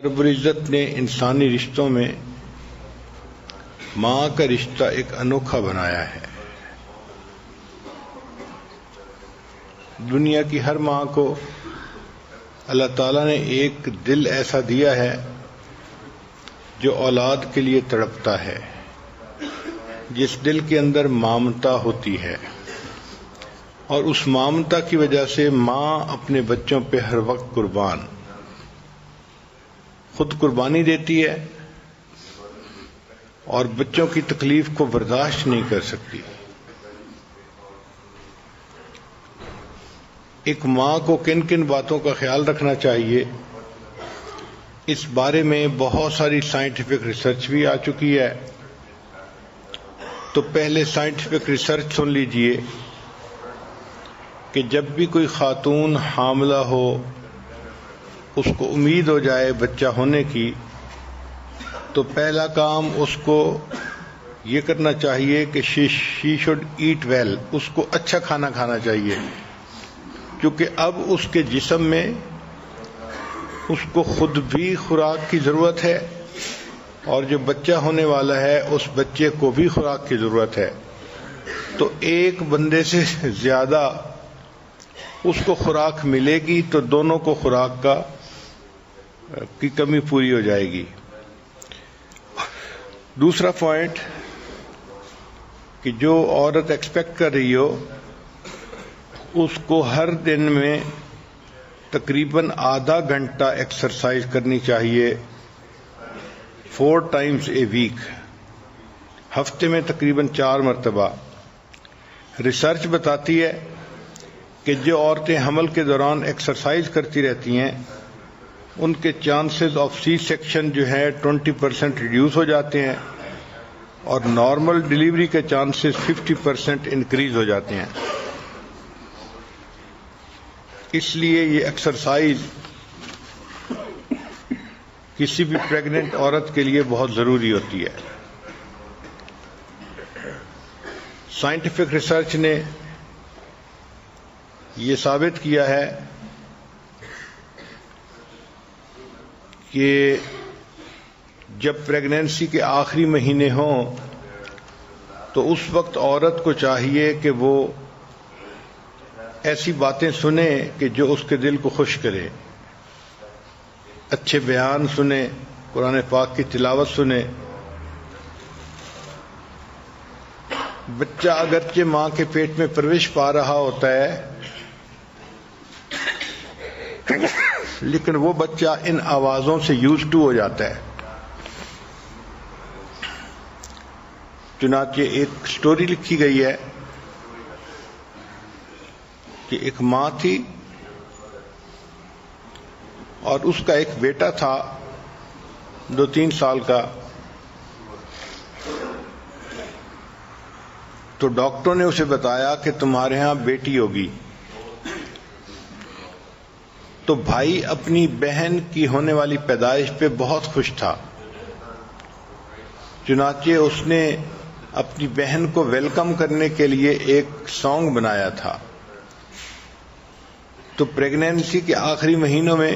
رب العزت نے انسانی رشتوں میں ماں کا رشتہ ایک انوکھا بنایا ہے۔ دنیا کی ہر ماں کو اللہ تعالیٰ نے ایک دل ایسا دیا ہے جو اولاد کے لیے تڑپتا ہے، جس دل کے اندر ممتا ہوتی ہے، اور اس ممتا کی وجہ سے ماں اپنے بچوں پہ ہر وقت خود قربانی دیتی ہے اور بچوں کی تکلیف کو برداشت نہیں کر سکتی۔ ایک ماں کو کن کن باتوں کا خیال رکھنا چاہیے، اس بارے میں بہت ساری سائنٹیفک ریسرچ بھی آ چکی ہے۔ تو پہلے سائنٹیفک ریسرچ سن لیجئے کہ جب بھی کوئی خاتون حاملہ ہو، اس کو امید ہو جائے بچہ ہونے کی، تو پہلا کام اس کو یہ کرنا چاہیے کہ شی شوڈ ایٹ ویل، اس کو اچھا کھانا کھانا چاہیے، کیونکہ اب اس کے جسم میں اس کو خود بھی خوراک کی ضرورت ہے، اور جو بچہ ہونے والا ہے اس بچے کو بھی خوراک کی ضرورت ہے۔ تو ایک بندے سے زیادہ اس کو خوراک ملے گی تو دونوں کو خوراک کی کمی پوری ہو جائے گی۔ دوسرا پوائنٹ کہ جو عورت ایکسپیکٹ کر رہی ہو، اس کو ہر دن میں تقریباً آدھا گھنٹہ ایکسرسائز کرنی چاہیے، 4 times a week، ہفتے میں تقریباً 4 مرتبہ۔ ریسرچ بتاتی ہے کہ جو عورتیں حمل کے دوران ایکسرسائز کرتی رہتی ہیں، ان کے چانسز آف سی سیکشن جو ہے 20% ریڈیوس ہو جاتے ہیں، اور نارمل ڈیلیوری کے چانسز 50% انکریز ہو جاتے ہیں۔ اس لیے یہ ایکسرسائز کسی بھی پریگننٹ عورت کے لیے بہت ضروری ہوتی ہے۔ سائنٹیفک ریسرچ نے یہ ثابت کیا ہے کہ جب پریگنینسی کے آخری مہینے ہوں تو اس وقت عورت کو چاہیے کہ وہ ایسی باتیں سنے کہ جو اس کے دل کو خوش کرے، اچھے بیان سنے، قرآن پاک کی تلاوت سنے۔ بچہ اگرچہ ماں کے پیٹ میں پرورش پا رہا ہوتا ہے، لیکن وہ بچہ ان آوازوں سے یوز ٹو ہو جاتا ہے۔ چنانچہ ایک سٹوری لکھی گئی ہے کہ ایک ماں تھی اور اس کا ایک بیٹا تھا 2-3 سال کا۔ تو ڈاکٹروں نے اسے بتایا کہ تمہارے ہاں بیٹی ہوگی۔ تو بھائی اپنی بہن کی ہونے والی پیدائش پہ بہت خوش تھا، چنانچہ اس نے اپنی بہن کو ویلکم کرنے کے لیے ایک سانگ بنایا تھا۔ تو پریگنینسی کے آخری مہینوں میں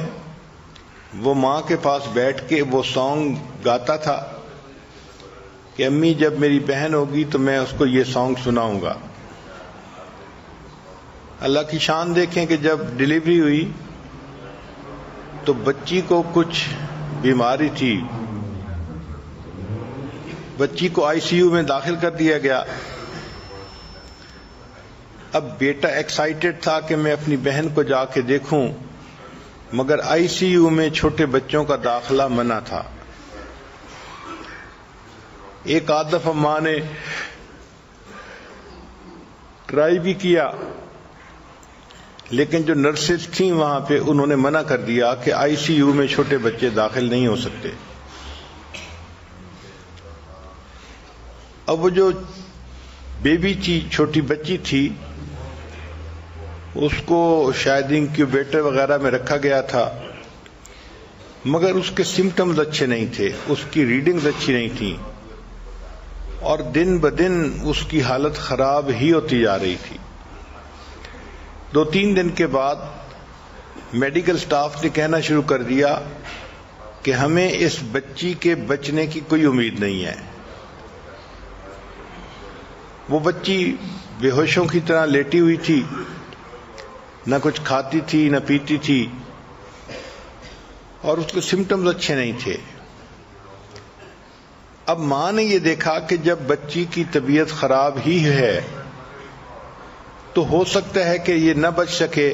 وہ ماں کے پاس بیٹھ کے وہ سانگ گاتا تھا کہ امی جب میری بہن ہوگی تو میں اس کو یہ سانگ سناؤں گا۔ اللہ کی شان دیکھیں کہ جب ڈیلیوری ہوئی تو بچی کو کچھ بیماری تھی، بچی کو ICU میں داخل کر دیا گیا۔ اب بیٹا ایکسائٹڈ تھا کہ میں اپنی بہن کو جا کے دیکھوں، مگر ICU میں چھوٹے بچوں کا داخلہ منع تھا۔ ایک آدھ دفعہ ماں نے ٹرائی بھی کیا، لیکن جو نرسز تھیں وہاں پہ انہوں نے منع کر دیا کہ ICU میں چھوٹے بچے داخل نہیں ہو سکتے۔ اب وہ جو بیبی تھی، چھوٹی بچی تھی، اس کو شاید انکیوبیٹر وغیرہ میں رکھا گیا تھا، مگر اس کے سمٹمز اچھے نہیں تھے، اس کی ریڈنگز اچھی نہیں تھیں، اور دن بدن اس کی حالت خراب ہی ہوتی جا رہی تھی۔ 2-3 دن کے بعد میڈیکل سٹاف نے کہنا شروع کر دیا کہ ہمیں اس بچی کے بچنے کی کوئی امید نہیں ہے. وہ بچی بے ہوشوں کی طرح لیٹی ہوئی تھی، نہ کچھ کھاتی تھی نہ پیتی تھی، اور اس کے سمٹمز اچھے نہیں تھے. اب ماں نے یہ دیکھا کہ جب بچی کی طبیعت خراب ہی ہے تو ہو سکتا ہے کہ یہ نہ بچ سکے،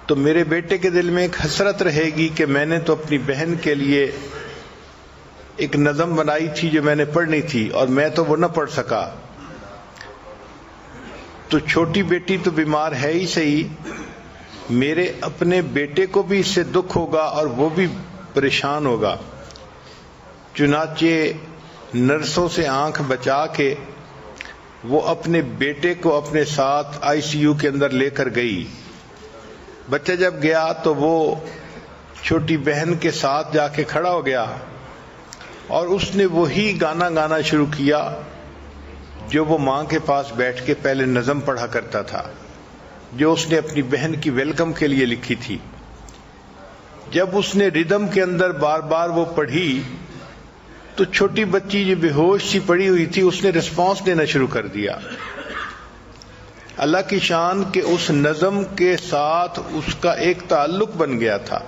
تو میرے بیٹے کے دل میں ایک حسرت رہے گی کہ میں نے تو اپنی بہن کے لیے ایک نظم بنائی تھی جو میں نے پڑھنی تھی اور میں تو وہ نہ پڑھ سکا. تو چھوٹی بیٹی تو بیمار ہے ہی صحیح، میرے اپنے بیٹے کو بھی اس سے دکھ ہوگا اور وہ بھی پریشان ہوگا. چنانچہ نرسوں سے آنکھ بچا کے وہ اپنے بیٹے کو اپنے ساتھ ICU کے اندر لے کر گئی. بچہ جب گیا تو وہ چھوٹی بہن کے ساتھ جا کے کھڑا ہو گیا اور اس نے وہی گانا گانا شروع کیا جو وہ ماں کے پاس بیٹھ کے پہلے نظم پڑھا کرتا تھا، جو اس نے اپنی بہن کی ویلکم کے لیے لکھی تھی. جب اس نے ردم کے اندر بار بار وہ پڑھی تو چھوٹی بچی جو بے ہوش سی پڑی ہوئی تھی اس نے رسپانس دینا شروع کر دیا. اللہ کی شان کہ اس نظم کے ساتھ اس کا ایک تعلق بن گیا تھا.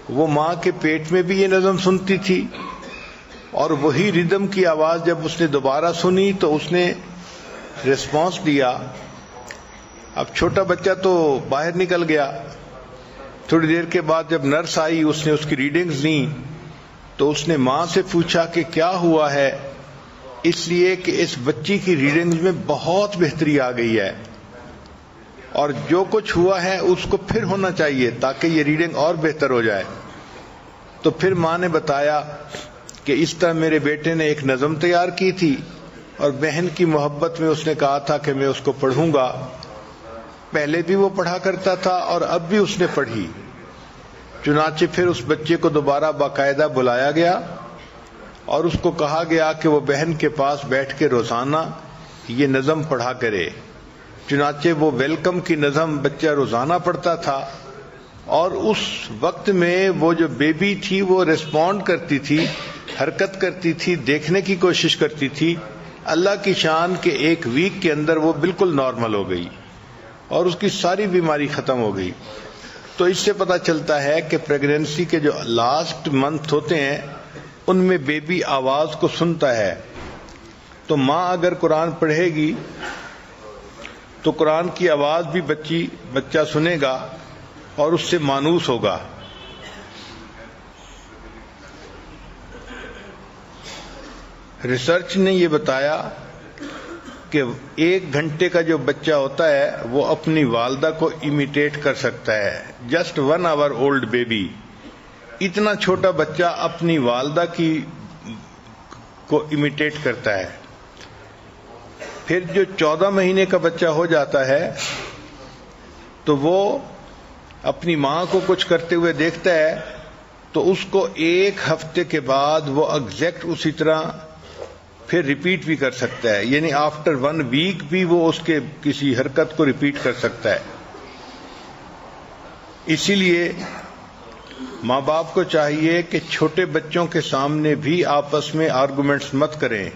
وہ ماں کے پیٹ میں بھی یہ نظم سنتی تھی اور وہی ردم کی آواز جب اس نے دوبارہ سنی تو اس نے رسپانس دیا. اب چھوٹا بچہ تو باہر نکل گیا. تھوڑی دیر کے بعد جب نرس آئی اس نے اس کی ریڈنگز لیں تو اس نے ماں سے پوچھا کہ کیا ہوا ہے. اس لیے کہ اس بچی کی ریڈنگز میں بہت بہتری آ گئی ہے اور جو کچھ ہوا ہے اس کو پھر ہونا چاہیے تاکہ یہ ریڈنگ اور بہتر ہو جائے. تو پھر ماں نے بتایا کہ اس طرح میرے بیٹے نے ایک نظم تیار کی تھی اور بہن کی محبت میں اس نے کہا تھا کہ میں اس کو پڑھوں گا. پہلے بھی وہ پڑھا کرتا تھا اور اب بھی اس نے پڑھی. چنانچہ پھر اس بچے کو دوبارہ باقاعدہ بلایا گیا اور اس کو کہا گیا کہ وہ بہن کے پاس بیٹھ کے روزانہ یہ نظم پڑھا کرے. چنانچہ وہ ویلکم کی نظم بچہ روزانہ پڑھتا تھا اور اس وقت میں وہ جو بیبی تھی وہ ریسپونڈ کرتی تھی، حرکت کرتی تھی، دیکھنے کی کوشش کرتی تھی. اللہ کی شان کہ ایک ویک کے اندر وہ بالکل نارمل ہو گئی اور اس کی ساری بیماری ختم ہو گئی. تو اس سے پتہ چلتا ہے کہ پریگنینسی کے جو لاسٹ منتھ ہوتے ہیں ان میں بیبی آواز کو سنتا ہے. تو ماں اگر قرآن پڑھے گی تو قرآن کی آواز بھی بچہ سنے گا اور اس سے مانوس ہوگا. ریسرچ نے یہ بتایا کہ 1 گھنٹے کا جو بچہ ہوتا ہے وہ اپنی والدہ کو امیٹیٹ کر سکتا ہے. جسٹ 1 hour old بیبی، اتنا چھوٹا بچہ اپنی والدہ کو امیٹیٹ کرتا ہے. پھر جو 14 مہینے کا بچہ ہو جاتا ہے تو وہ اپنی ماں کو کچھ کرتے ہوئے دیکھتا ہے تو اس کو 1 ہفتے کے بعد وہ ایگزیکٹ اسی طرح پھر ریپیٹ بھی کر سکتا ہے. یعنی آفٹر 1 week بھی وہ اس کے کسی حرکت کو ریپیٹ کر سکتا ہے. اسی لیے ماں باپ کو چاہیے کہ چھوٹے بچوں کے سامنے بھی آپس میں آرگومنٹس مت کریں،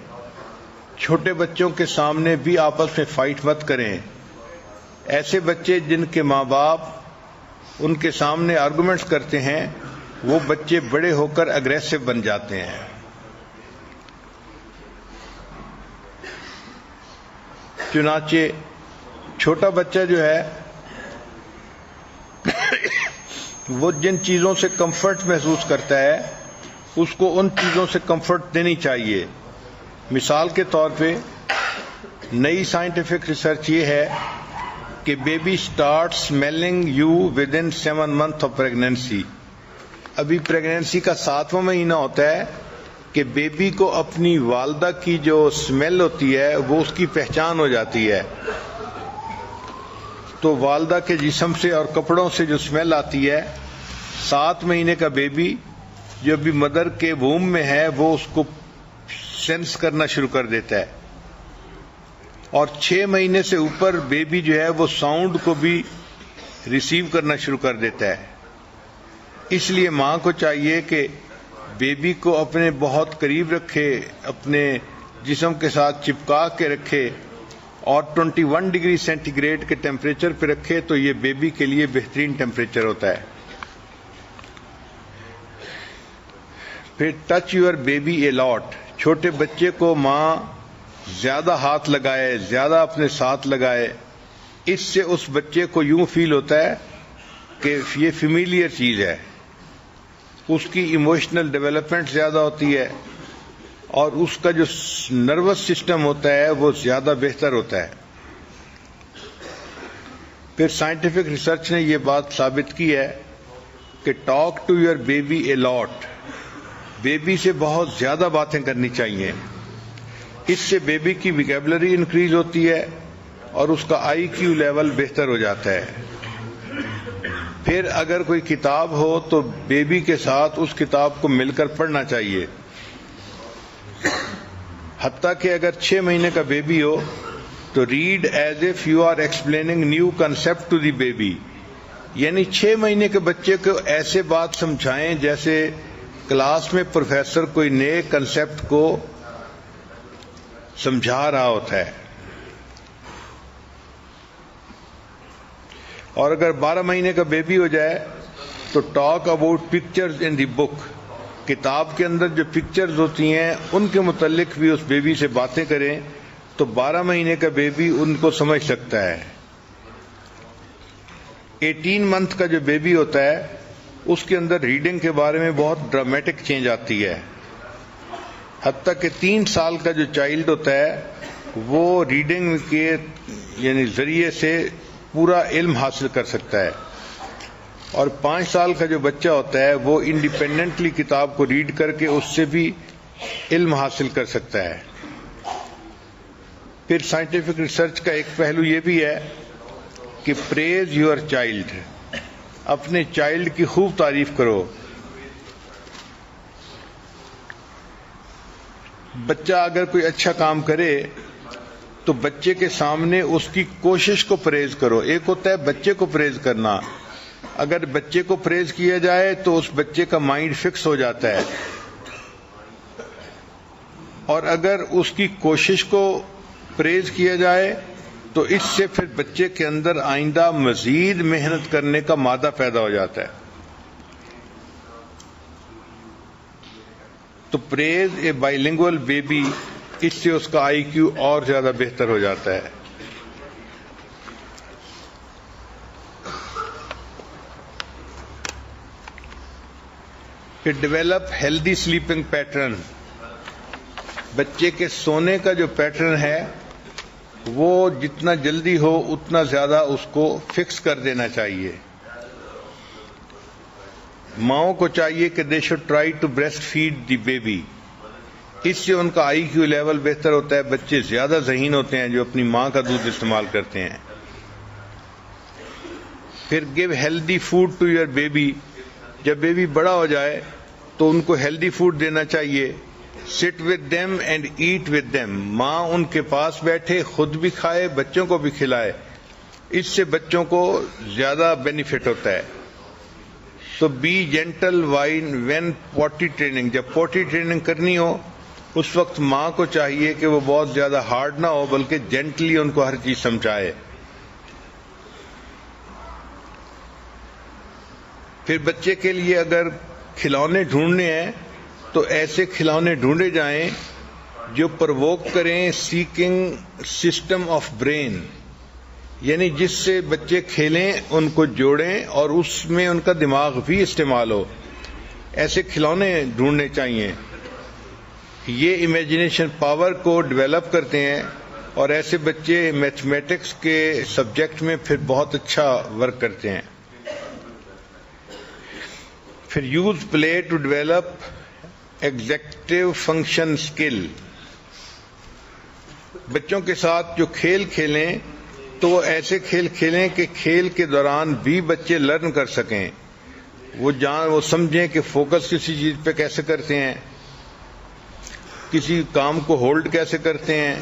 چھوٹے بچوں کے سامنے بھی آپس میں فائٹ مت کریں. ایسے بچے جن کے ماں باپ ان کے سامنے آرگومنٹس کرتے ہیں وہ بچے بڑے ہو کر اگریسو بن جاتے ہیں. چنانچہ چھوٹا بچہ جو ہے وہ جن چیزوں سے کمفرٹ محسوس کرتا ہے اس کو ان چیزوں سے کمفرٹ دینی چاہیے. مثال کے طور پہ نئی سائنٹیفک ریسرچ یہ ہے کہ baby start smelling you with in 7 months of pregnancy. ابھی پریگنینسی کا 7واں مہینہ ہوتا ہے کہ بیبی کو اپنی والدہ کی جو اسمیل ہوتی ہے وہ اس کی پہچان ہو جاتی ہے. تو والدہ کے جسم سے اور کپڑوں سے جو اسمیل آتی ہے 7 مہینے کا بیبی جو ابھی مدر کے ووم میں ہے وہ اس کو سینس کرنا شروع کر دیتا ہے. اور 6 مہینے سے اوپر بیبی جو ہے وہ ساؤنڈ کو بھی ریسیو کرنا شروع کر دیتا ہے. اس لیے ماں کو چاہیے کہ بیبی کو اپنے بہت قریب رکھے، اپنے جسم کے ساتھ چپکا کے رکھے اور 21 ڈگری سینٹی گریڈ کے ٹیمپریچر پہ رکھے تو یہ بیبی کے لیے بہترین ٹیمپریچر ہوتا ہے۔ پھر ٹچ یور بیبی اے لاٹ، چھوٹے بچے کو ماں زیادہ ہاتھ لگائے، زیادہ اپنے ساتھ لگائے، اس سے اس بچے کو یوں فیل ہوتا ہے کہ یہ فیملیئر چیز ہے، اس کی ایموشنل ڈیولپمنٹ زیادہ ہوتی ہے اور اس کا جو نروس سسٹم ہوتا ہے وہ زیادہ بہتر ہوتا ہے۔ پھر سائنٹیفک ریسرچ نے یہ بات ثابت کی ہے کہ talk to your baby a lot, baby سے بہت زیادہ باتیں کرنی چاہیے، اس سے بیبی کی ویکیبلری انکریز ہوتی ہے اور اس کا آئی کیو لیول بہتر ہو جاتا ہے۔ پھر اگر کوئی کتاب ہو تو بیبی کے ساتھ اس کتاب کو مل کر پڑھنا چاہیے، حتیٰ کہ اگر 6 مہینے کا بیبی ہو تو read as if you are explaining new concept to the baby, یعنی 6 مہینے کے بچے کو ایسے بات سمجھائیں جیسے کلاس میں پروفیسر کوئی نئے کنسپٹ کو سمجھا رہا ہوتا ہے۔ اور اگر 12 مہینے کا بیبی ہو جائے تو ٹاک اباؤٹ پکچرز ان دی بک، کتاب کے اندر جو پکچرز ہوتی ہیں ان کے متعلق بھی اس بیبی سے باتیں کریں تو 12 مہینے کا بیبی ان کو سمجھ سکتا ہے۔ 18 منتھ کا جو بیبی ہوتا ہے اس کے اندر ریڈنگ کے بارے میں بہت ڈرامیٹک چینج آتی ہے، حتیٰ کہ 3 سال کا جو چائلڈ ہوتا ہے وہ ریڈنگ کے یعنی ذریعے سے پورا علم حاصل کر سکتا ہے، اور 5 سال کا جو بچہ ہوتا ہے وہ انڈیپینڈنٹلی کتاب کو ریڈ کر کے اس سے بھی علم حاصل کر سکتا ہے۔ پھر سائنٹیفک ریسرچ کا ایک پہلو یہ بھی ہے کہ پریز یور چائلڈ، اپنے چائلڈ کی خوب تعریف کرو۔ بچہ اگر کوئی اچھا کام کرے تو بچے کے سامنے اس کی کوشش کو پریز کرو۔ ایک ہوتا ہے بچے کو پریز کرنا، اگر بچے کو پریز کیا جائے تو اس بچے کا مائنڈ فکس ہو جاتا ہے، اور اگر اس کی کوشش کو پریز کیا جائے تو اس سے پھر بچے کے اندر آئندہ مزید محنت کرنے کا مادہ پیدا ہو جاتا ہے۔ تو پریز اے بائی لنگول بیبی، اس سے اس کا آئی کیو اور زیادہ بہتر ہو جاتا ہے۔ پھر ڈیولپ ہیلدی سلیپنگ پیٹرن، بچے کے سونے کا جو پیٹرن ہے وہ جتنا جلدی ہو اتنا زیادہ اس کو فکس کر دینا چاہیے۔ ماؤں کو چاہیے کہ they should try to breast feed the baby, اس سے ان کا آئی کیو لیول بہتر ہوتا ہے، بچے زیادہ ذہین ہوتے ہیں جو اپنی ماں کا دودھ استعمال کرتے ہیں۔ پھر give healthy food to your baby, جب بیبی بڑا ہو جائے تو ان کو ہیلدی فوڈ دینا چاہیے۔ Sit with them and eat with them, ماں ان کے پاس بیٹھے، خود بھی کھائے، بچوں کو بھی کھلائے، اس سے بچوں کو زیادہ بینیفٹ ہوتا ہے۔ تو بی جینٹل وین پوٹی ٹریننگ، جب پوٹی ٹریننگ کرنی ہو اس وقت ماں کو چاہیے کہ وہ بہت زیادہ ہارڈ نہ ہو بلکہ جینٹلی ان کو ہر چیز سمجھائے۔ پھر بچے کے لیے اگر کھلونے ڈھونڈنے ہیں تو ایسے کھلونے ڈھونڈے جائیں جو پرووک کریں سیکنگ سسٹم آف برین، یعنی جس سے بچے کھیلیں، ان کو جوڑیں اور اس میں ان کا دماغ بھی استعمال ہو، ایسے کھلونے ڈھونڈنے چاہیے۔ یہ امیجنیشن پاور کو ڈیولپ کرتے ہیں اور ایسے بچے میتھمیٹکس کے سبجیکٹ میں پھر بہت اچھا ورک کرتے ہیں۔ پھر use play to develop executive function skill, بچوں کے ساتھ جو کھیل کھیلیں تو وہ ایسے کھیل کھیلیں کہ کھیل کے دوران بھی بچے لرن کر سکیں، وہ سمجھیں کہ فوکس کسی چیز پہ کیسے کرتے ہیں، کسی کام کو ہولڈ کیسے کرتے ہیں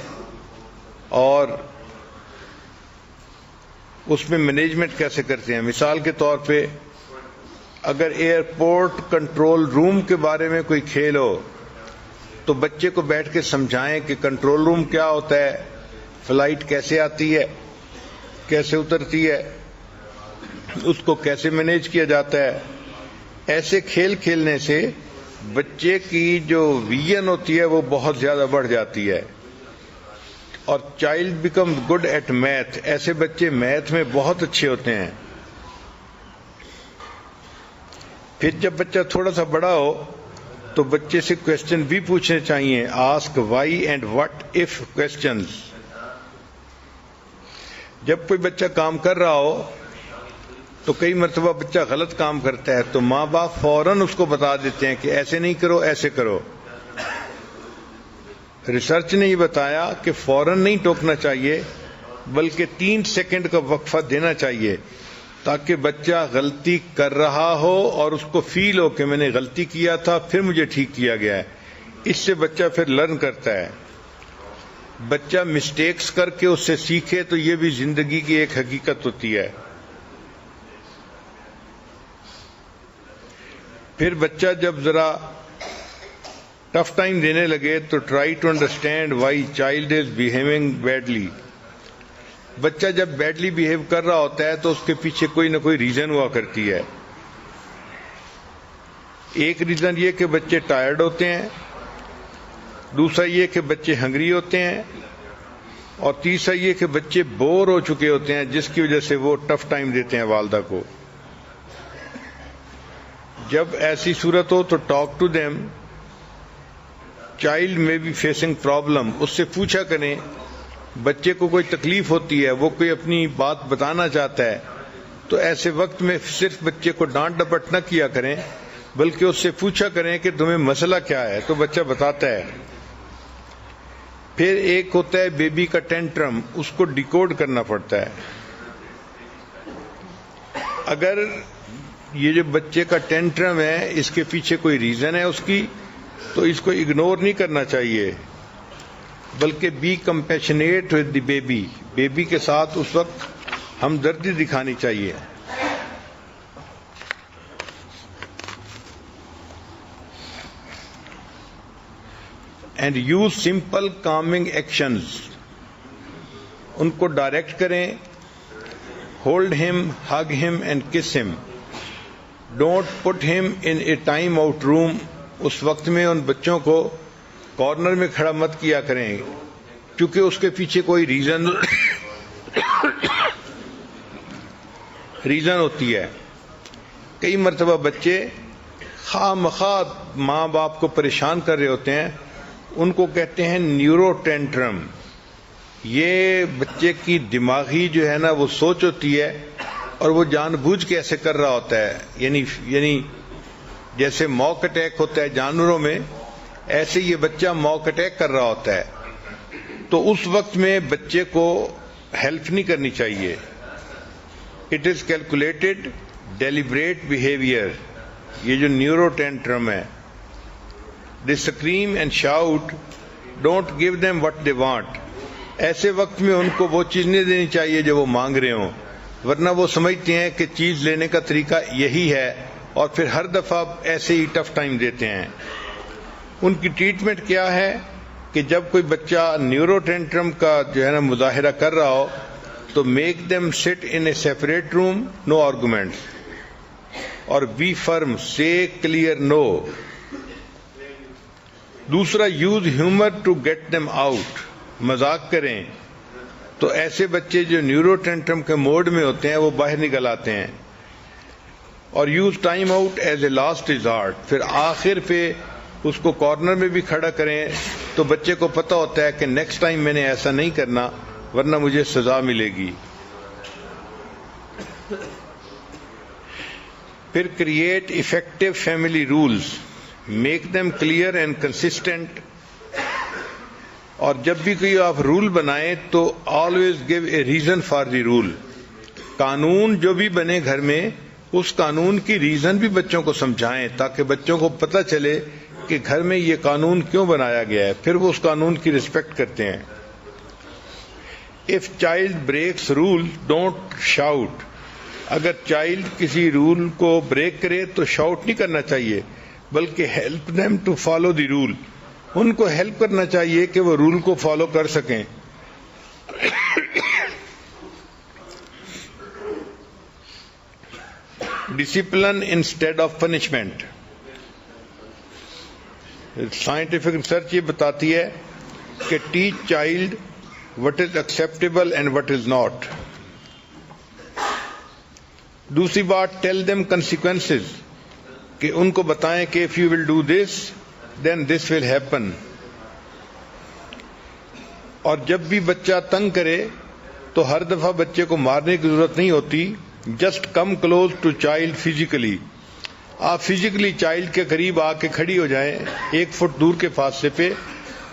اور اس میں مینجمنٹ کیسے کرتے ہیں۔ مثال کے طور پہ اگر ایئرپورٹ کنٹرول روم کے بارے میں کوئی کھیل ہو تو بچے کو بیٹھ کے سمجھائیں کہ کنٹرول روم کیا ہوتا ہے، فلائٹ کیسے آتی ہے، کیسے اترتی ہے، اس کو کیسے مینیج کیا جاتا ہے. ایسے کھیل کھیلنے سے بچے کی جو ویژن ہوتی ہے وہ بہت زیادہ بڑھ جاتی ہے. اور child become good at math, ایسے بچے میتھ میں بہت اچھے ہوتے ہیں. پھر جب بچہ تھوڑا سا بڑا ہو تو بچے سے کوشچن بھی پوچھنے چاہیے، ask why and what if questions. جب کوئی بچہ کام کر رہا ہو تو کئی مرتبہ بچہ غلط کام کرتا ہے تو ماں باپ فوراً اس کو بتا دیتے ہیں کہ ایسے نہیں کرو، ایسے کرو. ریسرچ نے یہ بتایا کہ فوراً نہیں ٹوکنا چاہیے بلکہ 3 سیکنڈ کا وقفہ دینا چاہیے تاکہ بچہ غلطی کر رہا ہو اور اس کو فیل ہو کہ میں نے غلطی کیا تھا پھر مجھے ٹھیک کیا گیا ہے. اس سے بچہ پھر لرن کرتا ہے. بچہ مسٹیکس کر کے اس سے سیکھے تو یہ بھی زندگی کی ایک حقیقت ہوتی ہے. پھر بچہ جب ذرا ٹف ٹائم دینے لگے تو try to understand why child is behaving badly. بچہ جب بیڈلی بیہیو کر رہا ہوتا ہے تو اس کے پیچھے کوئی نہ کوئی ریزن ہوا کرتی ہے. ایک ریزن یہ کہ بچے ٹائرڈ ہوتے ہیں، دوسرا یہ کہ بچے ہنگری ہوتے ہیں، اور تیسرا یہ کہ بچے بور ہو چکے ہوتے ہیں جس کی وجہ سے وہ ٹف ٹائم دیتے ہیں والدہ کو. جب ایسی صورت ہو تو ٹاک ٹو دیم. چائلڈ میں بی فیسنگ پرابلم، اس سے پوچھا کریں. بچے کو کوئی تکلیف ہوتی ہے، وہ کوئی اپنی بات بتانا چاہتا ہے تو ایسے وقت میں صرف بچے کو ڈانٹ ڈپٹ نہ کیا کریں بلکہ اس سے پوچھا کریں کہ تمہیں مسئلہ کیا ہے تو بچہ بتاتا ہے. پھر ایک ہوتا ہے بیبی کا ٹینٹرم، اس کو ڈیکوڈ کرنا پڑتا ہے. اگر یہ جو بچے کا ٹینٹرم ہے اس کے پیچھے کوئی ریزن ہے اس کی تو اس کو اگنور نہیں کرنا چاہیے بلکہ be compassionate with the baby. Baby کے ساتھ اس وقت ہمدردی دکھانی چاہیے. And use simple calming actions. ان کو ڈائریکٹ کریں. ہولڈ ہم، ہگ ہم اینڈ کس ہم. ڈونٹ پٹ ہم ان اے ٹائم آؤٹ روم. اس وقت میں ان بچوں کو کارنر میں کھڑا مت کیا کریں کیونکہ اس کے پیچھے کوئی ریزن ہوتی ہے. کئی مرتبہ بچے خواہ مخواہ ماں باپ کو پریشان کر رہے ہوتے ہیں، ان کو کہتے ہیں نیورو ٹینٹرم. یہ بچے کی دماغی جو ہے نا وہ سوچ ہوتی ہے اور وہ جان بوجھ کے ایسے کر رہا ہوتا ہے. یعنی جیسے موک اٹیک ہوتا ہے جانوروں میں، ایسے یہ بچہ موک اٹیک کر رہا ہوتا ہے. تو اس وقت میں بچے کو ہیلپ نہیں کرنی چاہیے. It is calculated deliberate behaviour. یہ جو نیورو ٹینٹرم ہے، they scream and shout, don't give them what they want. ایسے وقت میں ان کو وہ چیز نہیں دینی چاہیے جو وہ مانگ رہے ہوں، ورنہ وہ سمجھتے ہیں کہ چیز لینے کا طریقہ یہی ہے اور پھر ہر دفعہ ایسے ہی ٹف ٹائم دیتے ہیں. ان کی ٹریٹمنٹ کیا ہے کہ جب کوئی بچہ نیورو ٹینٹرم کا جو ہے نا مظاہرہ کر رہا ہو تو make them sit in a separate room, no arguments, اور be firm, say clear no. دوسرا، use humour to get them out. مذاق کریں تو ایسے بچے جو نیورو ٹینٹرم کے موڈ میں ہوتے ہیں وہ باہر نکل آتے ہیں. اور use time out as a last resort. پھر آخر پہ اس کو کارنر میں بھی کھڑا کریں تو بچے کو پتہ ہوتا ہے کہ نیکسٹ ٹائم میں نے ایسا نہیں کرنا ورنہ مجھے سزا ملے گی. پھر create effective family rules, make them clear and consistent. اور جب بھی کوئی آپ رول بنائیں تو always give a reason for the rule. قانون جو بھی بنے گھر میں اس قانون کی ریزن بھی بچوں کو سمجھائیں تاکہ بچوں کو پتہ چلے کہ گھر میں یہ قانون کیوں بنایا گیا ہے، پھر وہ اس قانون کی رسپیکٹ کرتے ہیں. If child breaks rule, don't shout. اگر چائلڈ کسی رول کو بریک کرے تو شاؤٹ نہیں کرنا چاہیے، بلکہ help them to follow the rule, ان کو ہیلپ کرنا چاہیے کہ وہ رول کو فالو کر سکیں۔ Discipline instead of punishment, scientific research یہ بتاتی ہے کہ teach child what is acceptable and what is not. دوسری بات، ٹیل دیم کنسیکوینسز، کہ ان کو بتائیں کہ if you will do this then this will happen. اور جب بھی بچہ تنگ کرے تو ہر دفعہ بچے کو مارنے کی ضرورت نہیں ہوتی، just come close to child physically, آپ فزیکلی چائلڈ کے قریب آ کے کھڑی ہو جائیں 1 فٹ دور کے فاصلے پہ،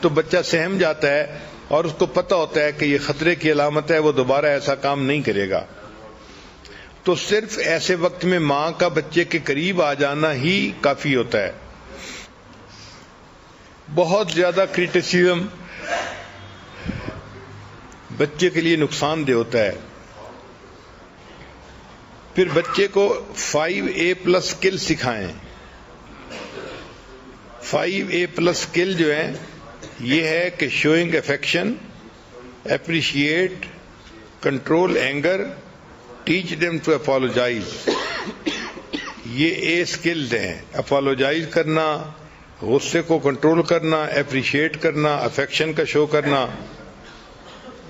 تو بچہ سہم جاتا ہے اور اس کو پتہ ہوتا ہے کہ یہ خطرے کی علامت ہے، وہ دوبارہ ایسا کام نہیں کرے گا۔ تو صرف ایسے وقت میں ماں کا بچے کے قریب آ جانا ہی کافی ہوتا ہے۔ بہت زیادہ کریٹیسزم بچے کے لیے نقصان دہ ہوتا ہے۔ پھر بچے کو 5A+ اسکل سکھائیں۔ 5A+ اسکل جو ہے یہ ہے کہ showing affection, appreciate, control anger, teach them to apologize. یہ A اسکلز ہیں، اپالوجائز کرنا، غصے کو کنٹرول کرنا، اپریشیٹ کرنا، افیکشن کا شو کرنا۔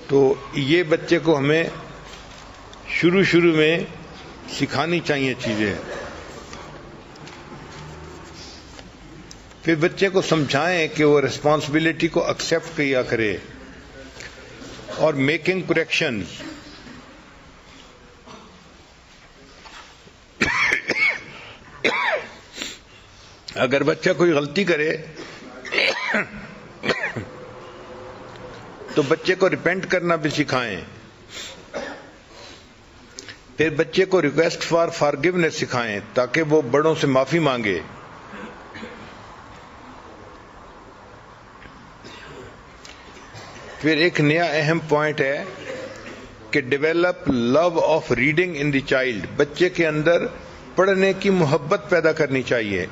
تو یہ بچے کو ہمیں شروع میں سکھانی چاہیے چیزیں۔ پھر بچے کو سمجھائیں کہ وہ ریسپانسبلٹی کو ایکسیپٹ کیا کرے، اور میکنگ کریکشنز۔ اگر بچہ کوئی غلطی کرے تو بچے کو ریپینٹ کرنا بھی سکھائیں۔ پھر بچے کو ریکویسٹ فار فارگیونیس سکھائیں تاکہ وہ بڑوں سے معافی مانگے۔ پھر ایک نیا اہم پوائنٹ ہے کہ develop love of reading in the child, بچے کے اندر پڑھنے کی محبت پیدا کرنی چاہیے۔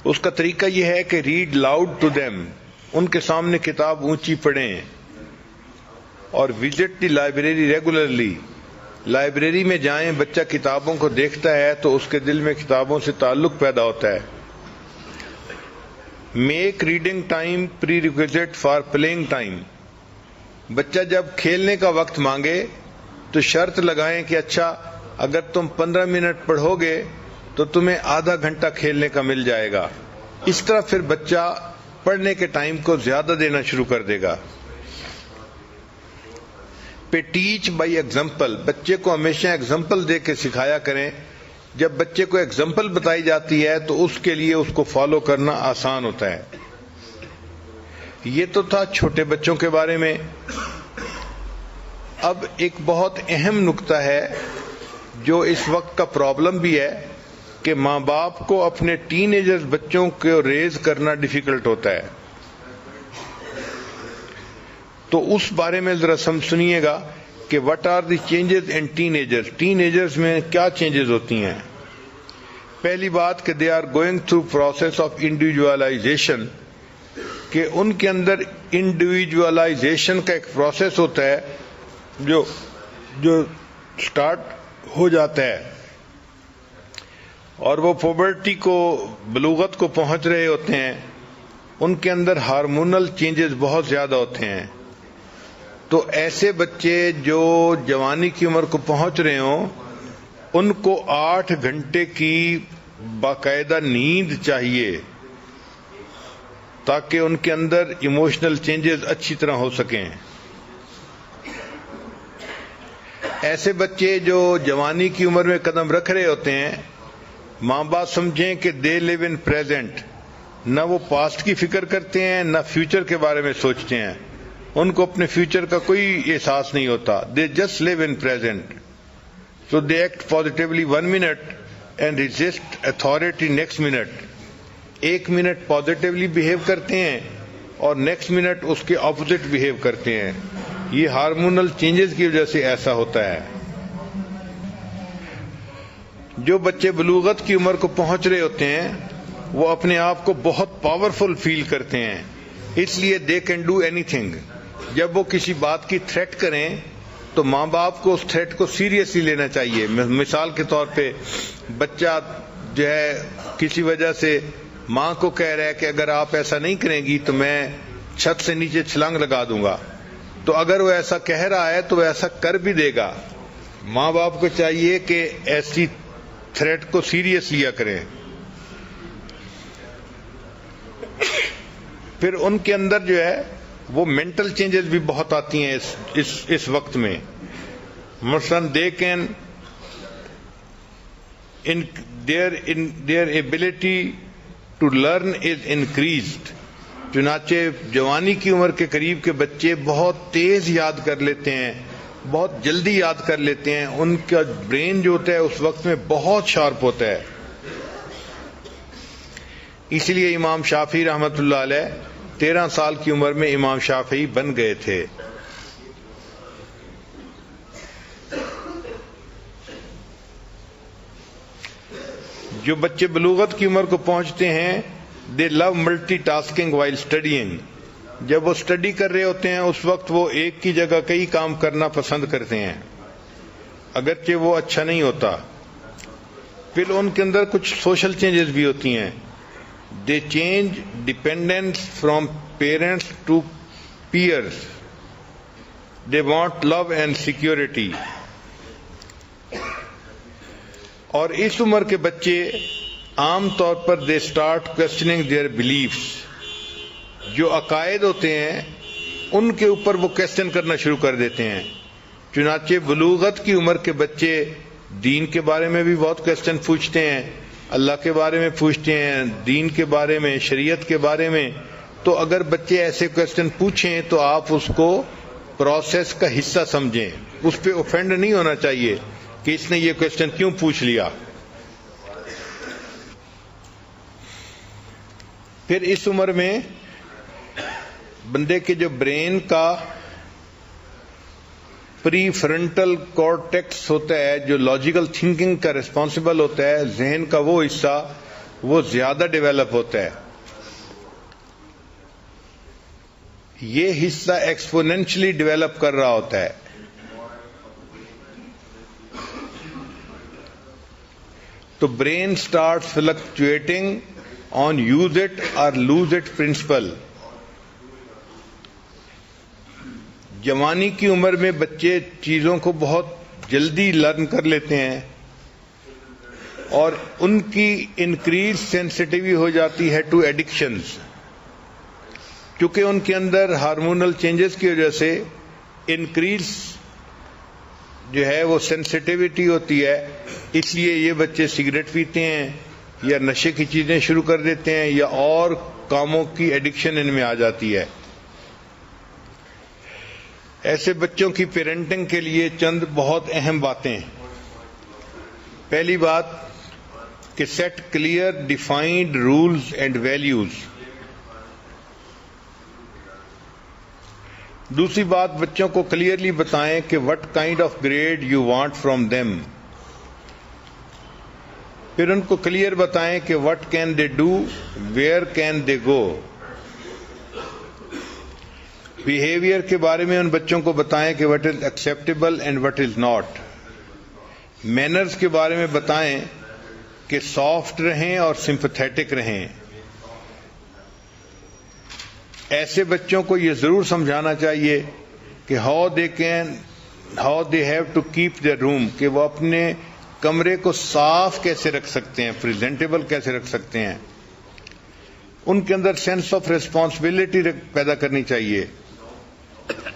اس کا طریقہ یہ ہے کہ ریڈ لاؤڈ ٹو دیم، ان کے سامنے کتاب اونچی پڑھیں، اور وزٹ دی لائبریری ریگولرلی، لائبریری میں جائیں، بچہ کتابوں کو دیکھتا ہے تو اس کے دل میں کتابوں سے تعلق پیدا ہوتا ہے۔ Make reading time pre requisite for playing time, بچہ جب کھیلنے کا وقت مانگے تو شرط لگائیں کہ اچھا اگر تم 15 منٹ پڑھو گے تو تمہیں آدھا گھنٹہ کھیلنے کا مل جائے گا۔ اس طرح پھر بچہ پڑھنے کے ٹائم کو زیادہ دینا شروع کر دے گا۔ پہ ٹیچ بائی ایگزامپل، بچے کو ہمیشہ ایگزامپل دے کے سکھایا کریں۔ جب بچے کو ایگزامپل بتائی جاتی ہے تو اس کے لیے اس کو فالو کرنا آسان ہوتا ہے۔ یہ تو تھا چھوٹے بچوں کے بارے میں۔ اب ایک بہت اہم نقطہ ہے جو اس وقت کا پرابلم بھی ہے کہ ماں باپ کو اپنے ٹین ایجرز بچوں کو ریز کرنا ڈیفیکلٹ ہوتا ہے۔ تو اس بارے میں ذرا سنیے گا کہ what are the changes in teenagers, teenagers میں کیا چینجز ہوتی ہیں۔ پہلی بات کہ they are going through process of individualisation, کہ ان کے اندر انڈیویجولائزیشن کا ایک پروسیس ہوتا ہے جو سٹارٹ ہو جاتا ہے، اور وہ پوبرٹی کو، بلوغت کو پہنچ رہے ہوتے ہیں، ان کے اندر ہارمونل چینجز بہت زیادہ ہوتے ہیں۔ تو ایسے بچے جو جوانی کی عمر کو پہنچ رہے ہوں ان کو 8 گھنٹے کی باقاعدہ نیند چاہیے تاکہ ان کے اندر ایموشنل چینجز اچھی طرح ہو سکیں۔ ایسے بچے جو جوانی کی عمر میں قدم رکھ رہے ہوتے ہیں، ماں باپ سمجھیں کہ دے لیو ان پریزنٹ، نہ وہ پاسٹ کی فکر کرتے ہیں نہ فیوچر کے بارے میں سوچتے ہیں، ان کو اپنے فیوچر کا کوئی احساس نہیں ہوتا۔ They just live in present, so they act positively 1 minute and resist authority next minute. 1 minute positively behave کرتے ہیں اور نیکسٹ منٹ اس کے اپوزٹ بہیو کرتے ہیں۔ یہ ہارمونل چینجز کی وجہ سے ایسا ہوتا ہے. جو بچے بلوغت کی عمر کو پہنچ رہے ہوتے ہیں وہ اپنے آپ کو بہت پاورفل فیل کرتے ہیں, اس لیے they can do any thing. جب وہ کسی بات کی تھریٹ کریں تو ماں باپ کو اس تھریٹ کو سیریسلی لینا چاہیے. مثال کے طور پہ بچہ جو ہے کسی وجہ سے ماں کو کہہ رہا ہے کہ اگر آپ ایسا نہیں کریں گی تو میں چھت سے نیچے چھلانگ لگا دوں گا, تو اگر وہ ایسا کہہ رہا ہے تو وہ ایسا کر بھی دے گا. ماں باپ کو چاہیے کہ ایسی تھریٹ کو سیریس لیا کریں. پھر ان کے اندر جو ہے وہ مینٹل چینجز بھی بہت آتی ہیں اس وقت میں. مثلاً they can their ability to learn is increased. چنانچہ جوانی کی عمر کے قریب کے بچے بہت تیز یاد کر لیتے ہیں, بہت جلدی یاد کر لیتے ہیں. ان کا برین جو ہوتا ہے اس وقت میں بہت شارپ ہوتا ہے. اس لیے امام شافعی رحمۃ اللہ علیہ 13 سال کی عمر میں امام شافعی بن گئے تھے. جو بچے بلوغت کی عمر کو پہنچتے ہیں دے لو ملٹی ٹاسکنگ وائل اسٹڈیئنگ. جب وہ اسٹڈی کر رہے ہوتے ہیں اس وقت وہ ایک کی جگہ کئی کام کرنا پسند کرتے ہیں, اگرچہ وہ اچھا نہیں ہوتا. پھر ان کے اندر کچھ سوشل چینجز بھی ہوتی ہیں. They change dependence from parents to peers. They want love and security. اور اس عمر کے بچے عام طور پر they start questioning their beliefs. جو عقائد ہوتے ہیں ان کے اوپر وہ کوشچن کرنا شروع کر دیتے ہیں. چنانچہ بلوغت کی عمر کے بچے دین کے بارے میں بھی بہت کوشچن پوچھتے ہیں, اللہ کے بارے میں پوچھتے ہیں, دین کے بارے میں, شریعت کے بارے میں. تو اگر بچے ایسے کوشچن پوچھیں تو آپ اس کو پروسیس کا حصہ سمجھیں. اس پہ اوفینڈ نہیں ہونا چاہیے کہ اس نے یہ کوشچن کیوں پوچھ لیا. پھر اس عمر میں بندے کے جو برین کا پری فرنٹل کارٹیکس ہوتا ہے, جو لاجیکل تھنکنگ کا ریسپانسبل ہوتا ہے, ذہن کا وہ حصہ وہ زیادہ ڈیولپ ہوتا ہے. یہ حصہ ایکسپونینشلی ڈیولپ کر رہا ہوتا ہے. تو brain start fluctuating on use it اور لوز اٹ پرنسپل. جوانی کی عمر میں بچے چیزوں کو بہت جلدی لرن کر لیتے ہیں اور ان کی انکریز سینسٹیوٹی ہو جاتی ہے ٹو ایڈکشنز. چونکہ ان کے اندر ہارمونل چینجز کی وجہ سے انکریز جو ہے وہ سینسٹیوٹی ہوتی ہے, اس لیے یہ بچے سگریٹ پیتے ہیں یا نشے کی چیزیں شروع کر دیتے ہیں یا اور کاموں کی ایڈکشن ان میں آ جاتی ہے. ایسے بچوں کی پیرنٹنگ کے لیے چند بہت اہم باتیں. پہلی بات کہ set clear defined rules and values. دوسری بات بچوں کو کلیئرلی بتائیں کہ what kind of grade you want from them. پھر ان کو کلیئر بتائیں کہ what can they do, where can they go. Behaviour کے بارے میں ان بچوں کو بتائیں کہ what is acceptable and what is not. Manners کے بارے میں بتائیں کہ سافٹ رہیں اور سمپتھیٹک رہیں. ایسے بچوں کو یہ ضرور سمجھانا چاہیے کہ how they have to keep their room, کہ وہ اپنے کمرے کو صاف کیسے رکھ سکتے ہیں, پریزنٹیبل کیسے رکھ سکتے ہیں. ان کے اندر سینس آف ریسپانسبلٹی پیدا کرنی چاہیے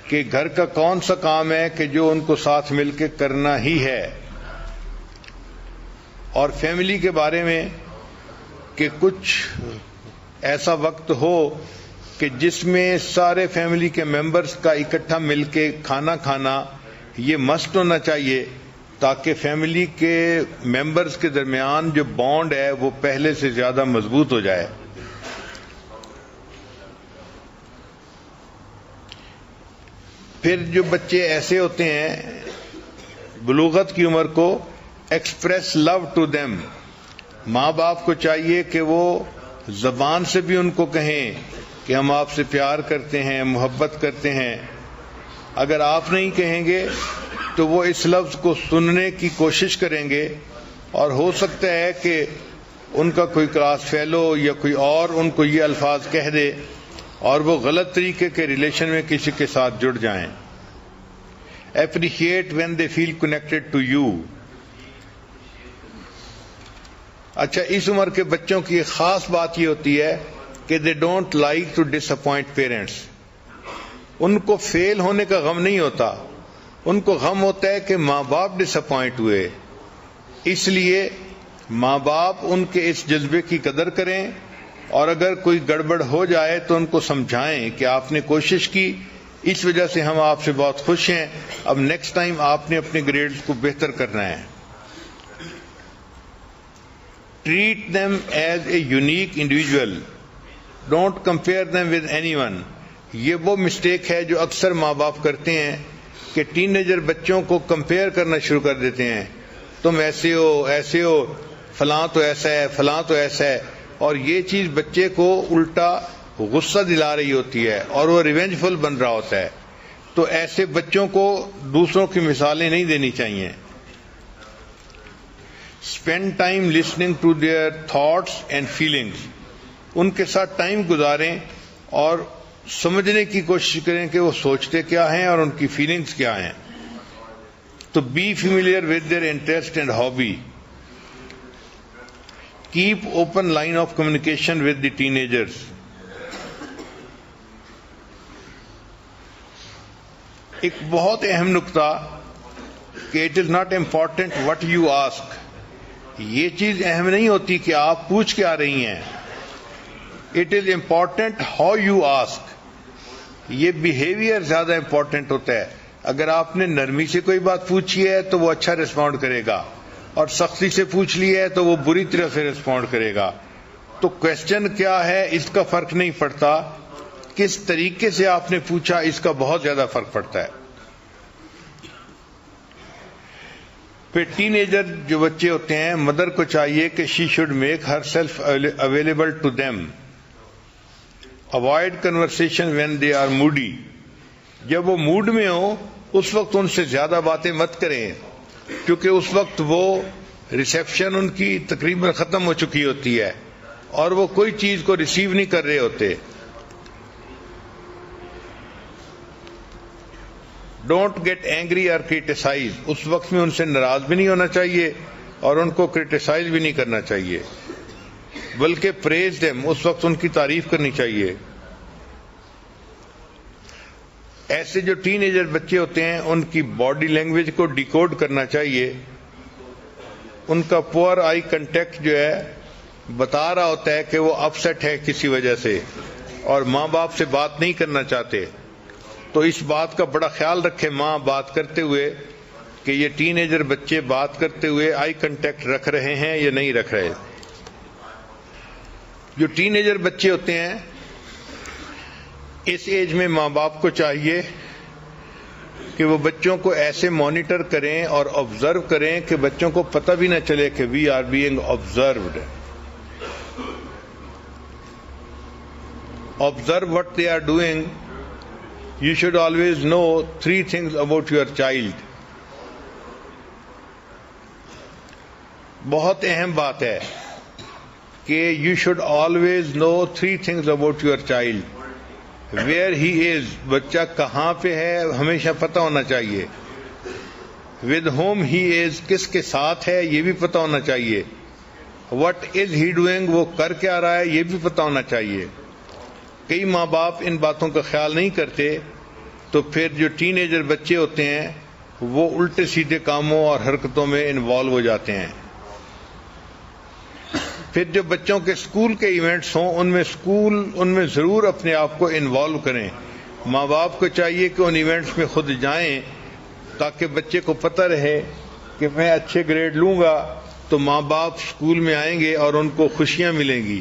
کہ گھر کا کون سا کام ہے کہ جو ان کو ساتھ مل کے کرنا ہی ہے. اور فیملی کے بارے میں کہ کچھ ایسا وقت ہو کہ جس میں سارے فیملی کے ممبرز کا اکٹھا مل کے کھانا کھانا یہ مسٹ ہونا چاہیے, تاکہ فیملی کے ممبرز کے درمیان جو بانڈ ہے وہ پہلے سے زیادہ مضبوط ہو جائے. پھر جو بچے ایسے ہوتے ہیں بلوغت کی عمر کو، ایکسپریس لو ٹو دیم، ماں باپ کو چاہیے کہ وہ زبان سے بھی ان کو کہیں کہ ہم آپ سے پیار کرتے ہیں، محبت کرتے ہیں. اگر آپ نہیں کہیں گے تو وہ اس لفظ کو سننے کی کوشش کریں گے، اور ہو سکتا ہے کہ ان کا کوئی کلاس فیلو یا کوئی اور ان کو یہ الفاظ کہہ دے اور وہ غلط طریقے کے ریلیشن میں کسی کے ساتھ جڑ جائیں. Appreciate when they feel connected to you. اچھا، اس عمر کے بچوں کی ایک خاص بات یہ ہوتی ہے کہ they don't like to disappoint parents. ان کو فیل ہونے کا غم نہیں ہوتا، ان کو غم ہوتا ہے کہ ماں باپ ڈس اپوائنٹ ہوئے. اس لیے ماں باپ ان کے اس جذبے کی قدر کریں، اور اگر کوئی گڑبڑ ہو جائے تو ان کو سمجھائیں کہ آپ نے کوشش کی، اس وجہ سے ہم آپ سے بہت خوش ہیں، اب نیکسٹ ٹائم آپ نے اپنے گریڈز کو بہتر کرنا ہے. Treat them as a unique individual, don't compare them with anyone. یہ وہ مسٹیک ہے جو اکثر ماں باپ کرتے ہیں کہ ٹین ایجر بچوں کو کمپیئر کرنا شروع کر دیتے ہیں. تم ایسے ہو، فلاں تو ایسا ہے، فلاں تو ایسا ہے، اور یہ چیز بچے کو الٹا غصہ دلا رہی ہوتی ہے اور وہ ریونجفل بن رہا ہوتا ہے. تو ایسے بچوں کو دوسروں کی مثالیں نہیں دینی چاہیے. Spend time listening to their thoughts and feelings. ان کے ساتھ ٹائم گزاریں اور سمجھنے کی کوشش کریں کہ وہ سوچتے کیا ہیں اور ان کی فیلنگس کیا ہیں. تو be familiar with their interest and hobby. Keep open line of communication with the ٹین ایجرس. ایک بہت اہم نقطہ کہ it is not important what you ask. یہ چیز اہم نہیں ہوتی کہ آپ پوچھ کے آ رہی ہیں، it is important how you ask. یہ بیہیویئر زیادہ امپورٹنٹ ہوتا ہے. اگر آپ نے نرمی سے کوئی بات پوچھی ہے تو وہ اچھا رسپونڈ کرے گا، اور سختی سے پوچھ لی ہے تو وہ بری طرح سے رسپونڈ کرے گا. تو کوشچن کیا ہے اس کا فرق نہیں پڑتا، کس طریقے سے آپ نے پوچھا اس کا بہت زیادہ فرق پڑتا ہے. پھر ٹین ایجر جو بچے ہوتے ہیں، مدر کو چاہیے کہ she should make her self available to them. Avoid conversation when they are moody. جب وہ موڈ میں ہو اس وقت ان سے زیادہ باتیں مت کریں، کیونکہ اس وقت وہ ریسیپشن ان کی تقریباً ختم ہو چکی ہوتی ہے اور وہ کوئی چیز کو ریسیو نہیں کر رہے ہوتے. ڈونٹ گیٹ اینگری اور کریٹیسائز. اس وقت میں ان سے ناراض بھی نہیں ہونا چاہیے اور ان کو کریٹیسائز بھی نہیں کرنا چاہیے، بلکہ پریز دیم، اس وقت ان کی تعریف کرنی چاہیے. ایسے جو ٹین ایجر بچے ہوتے ہیں ان کی باڈی لینگویج کو ڈیکوڈ کرنا چاہیے. ان کا پور آئی کنٹیکٹ جو ہے بتا رہا ہوتا ہے کہ وہ اپسیٹ ہے کسی وجہ سے اور ماں باپ سے بات نہیں کرنا چاہتے. تو اس بات کا بڑا خیال رکھے ماں بات کرتے ہوئے کہ یہ ٹین ایجر بچے بات کرتے ہوئے آئی کنٹیکٹ رکھ رہے ہیں یا نہیں رکھ رہے. جو ٹین ایجر بچے ہوتے ہیں اس ایج میں ماں باپ کو چاہیے کہ وہ بچوں کو ایسے مانیٹر کریں اور آبزرو کریں کہ بچوں کو پتہ بھی نہ چلے کہ we are being observed. Observe what they are doing. You should always know 3 things about your child. بہت اہم بات ہے کہ you should always know 3 things about your child. Where he is, بچہ کہاں پہ ہے ہمیشہ پتہ ہونا چاہیے. With whom he is, کس کے ساتھ ہے یہ بھی پتہ ہونا چاہیے. What is he doing, وہ کر کے آ رہا ہے یہ بھی پتہ ہونا چاہیے. کئی ماں باپ ان باتوں کا خیال نہیں کرتے تو پھر جو ٹین ایجر بچے ہوتے ہیں وہ الٹے سیدھے کاموں اور حرکتوں میں انوالو ہو جاتے ہیں. پھر جو بچوں کے اسکول کے ایونٹس ہوں ان میں ضرور اپنے آپ کو انوالو کریں. ماں باپ کو چاہیے کہ ان ایونٹس میں خود جائیں تاکہ بچے کو پتہ رہے کہ میں اچھے گریڈ لوں گا تو ماں باپ اسکول میں آئیں گے اور ان کو خوشیاں ملیں گی.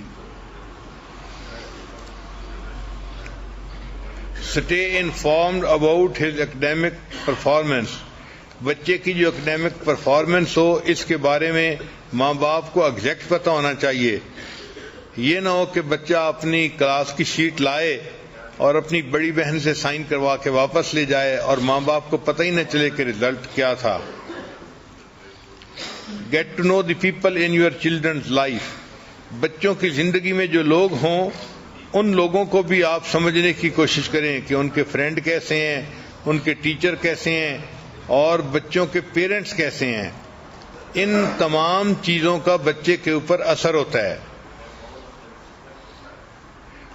stay informed about his academic performance. بچے کی جو اکیڈیمک پرفارمنس ہو اس کے بارے میں ماں باپ کو ایگزیکٹ پتہ ہونا چاہیے. یہ نہ ہو کہ بچہ اپنی کلاس کی شیٹ لائے اور اپنی بڑی بہن سے سائن کروا کے واپس لے جائے اور ماں باپ کو پتہ ہی نہ چلے کہ رزلٹ کیا تھا. Get to know the people in your children's life. بچوں کی زندگی میں جو لوگ ہوں ان لوگوں کو بھی آپ سمجھنے کی کوشش کریں کہ ان کے فرینڈ کیسے ہیں, ان کے ٹیچر کیسے ہیں اور بچوں کے پیرنٹس کیسے ہیں. ان تمام چیزوں کا بچے کے اوپر اثر ہوتا ہے.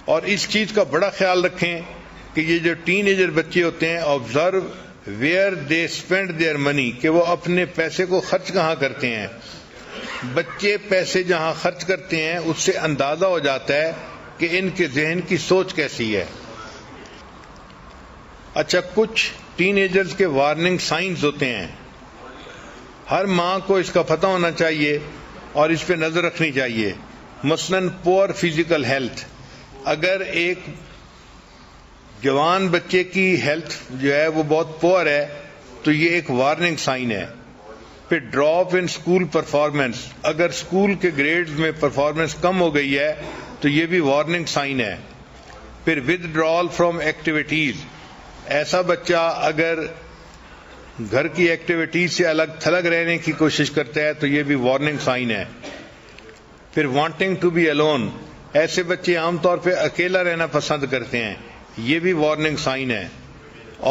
اور اس چیز کا بڑا خیال رکھیں کہ یہ جو ٹین ایجر بچے ہوتے ہیں, observe where they spend their money, کہ وہ اپنے پیسے کو خرچ کہاں کرتے ہیں. بچے پیسے جہاں خرچ کرتے ہیں اس سے اندازہ ہو جاتا ہے کہ ان کے ذہن کی سوچ کیسی ہے. اچھا, کچھ ٹین ایجرز کے وارننگ سائنز ہوتے ہیں. ہر ماں کو اس کا پتہ ہونا چاہیے اور اس پہ نظر رکھنی چاہیے. مثلاً پور فزیکل ہیلتھ. اگر ایک جوان بچے کی ہیلتھ جو ہے وہ بہت پور ہے تو یہ ایک وارننگ سائن ہے. پھر ڈراپ ان اسکول پرفارمنس. اگر اسکول کے گریڈز میں پرفارمنس کم ہو گئی ہے تو یہ بھی وارننگ سائن ہے. پھر ودڈرال فرام ایکٹیویٹیز. ایسا بچہ اگر گھر کی ایکٹیویٹیز سے الگ تھلگ رہنے کی کوشش کرتا ہے تو یہ بھی وارننگ سائن ہے. پھر وانٹنگ ٹو بی الون. ایسے بچے عام طور پہ اکیلا رہنا پسند کرتے ہیں, یہ بھی وارننگ سائن ہے.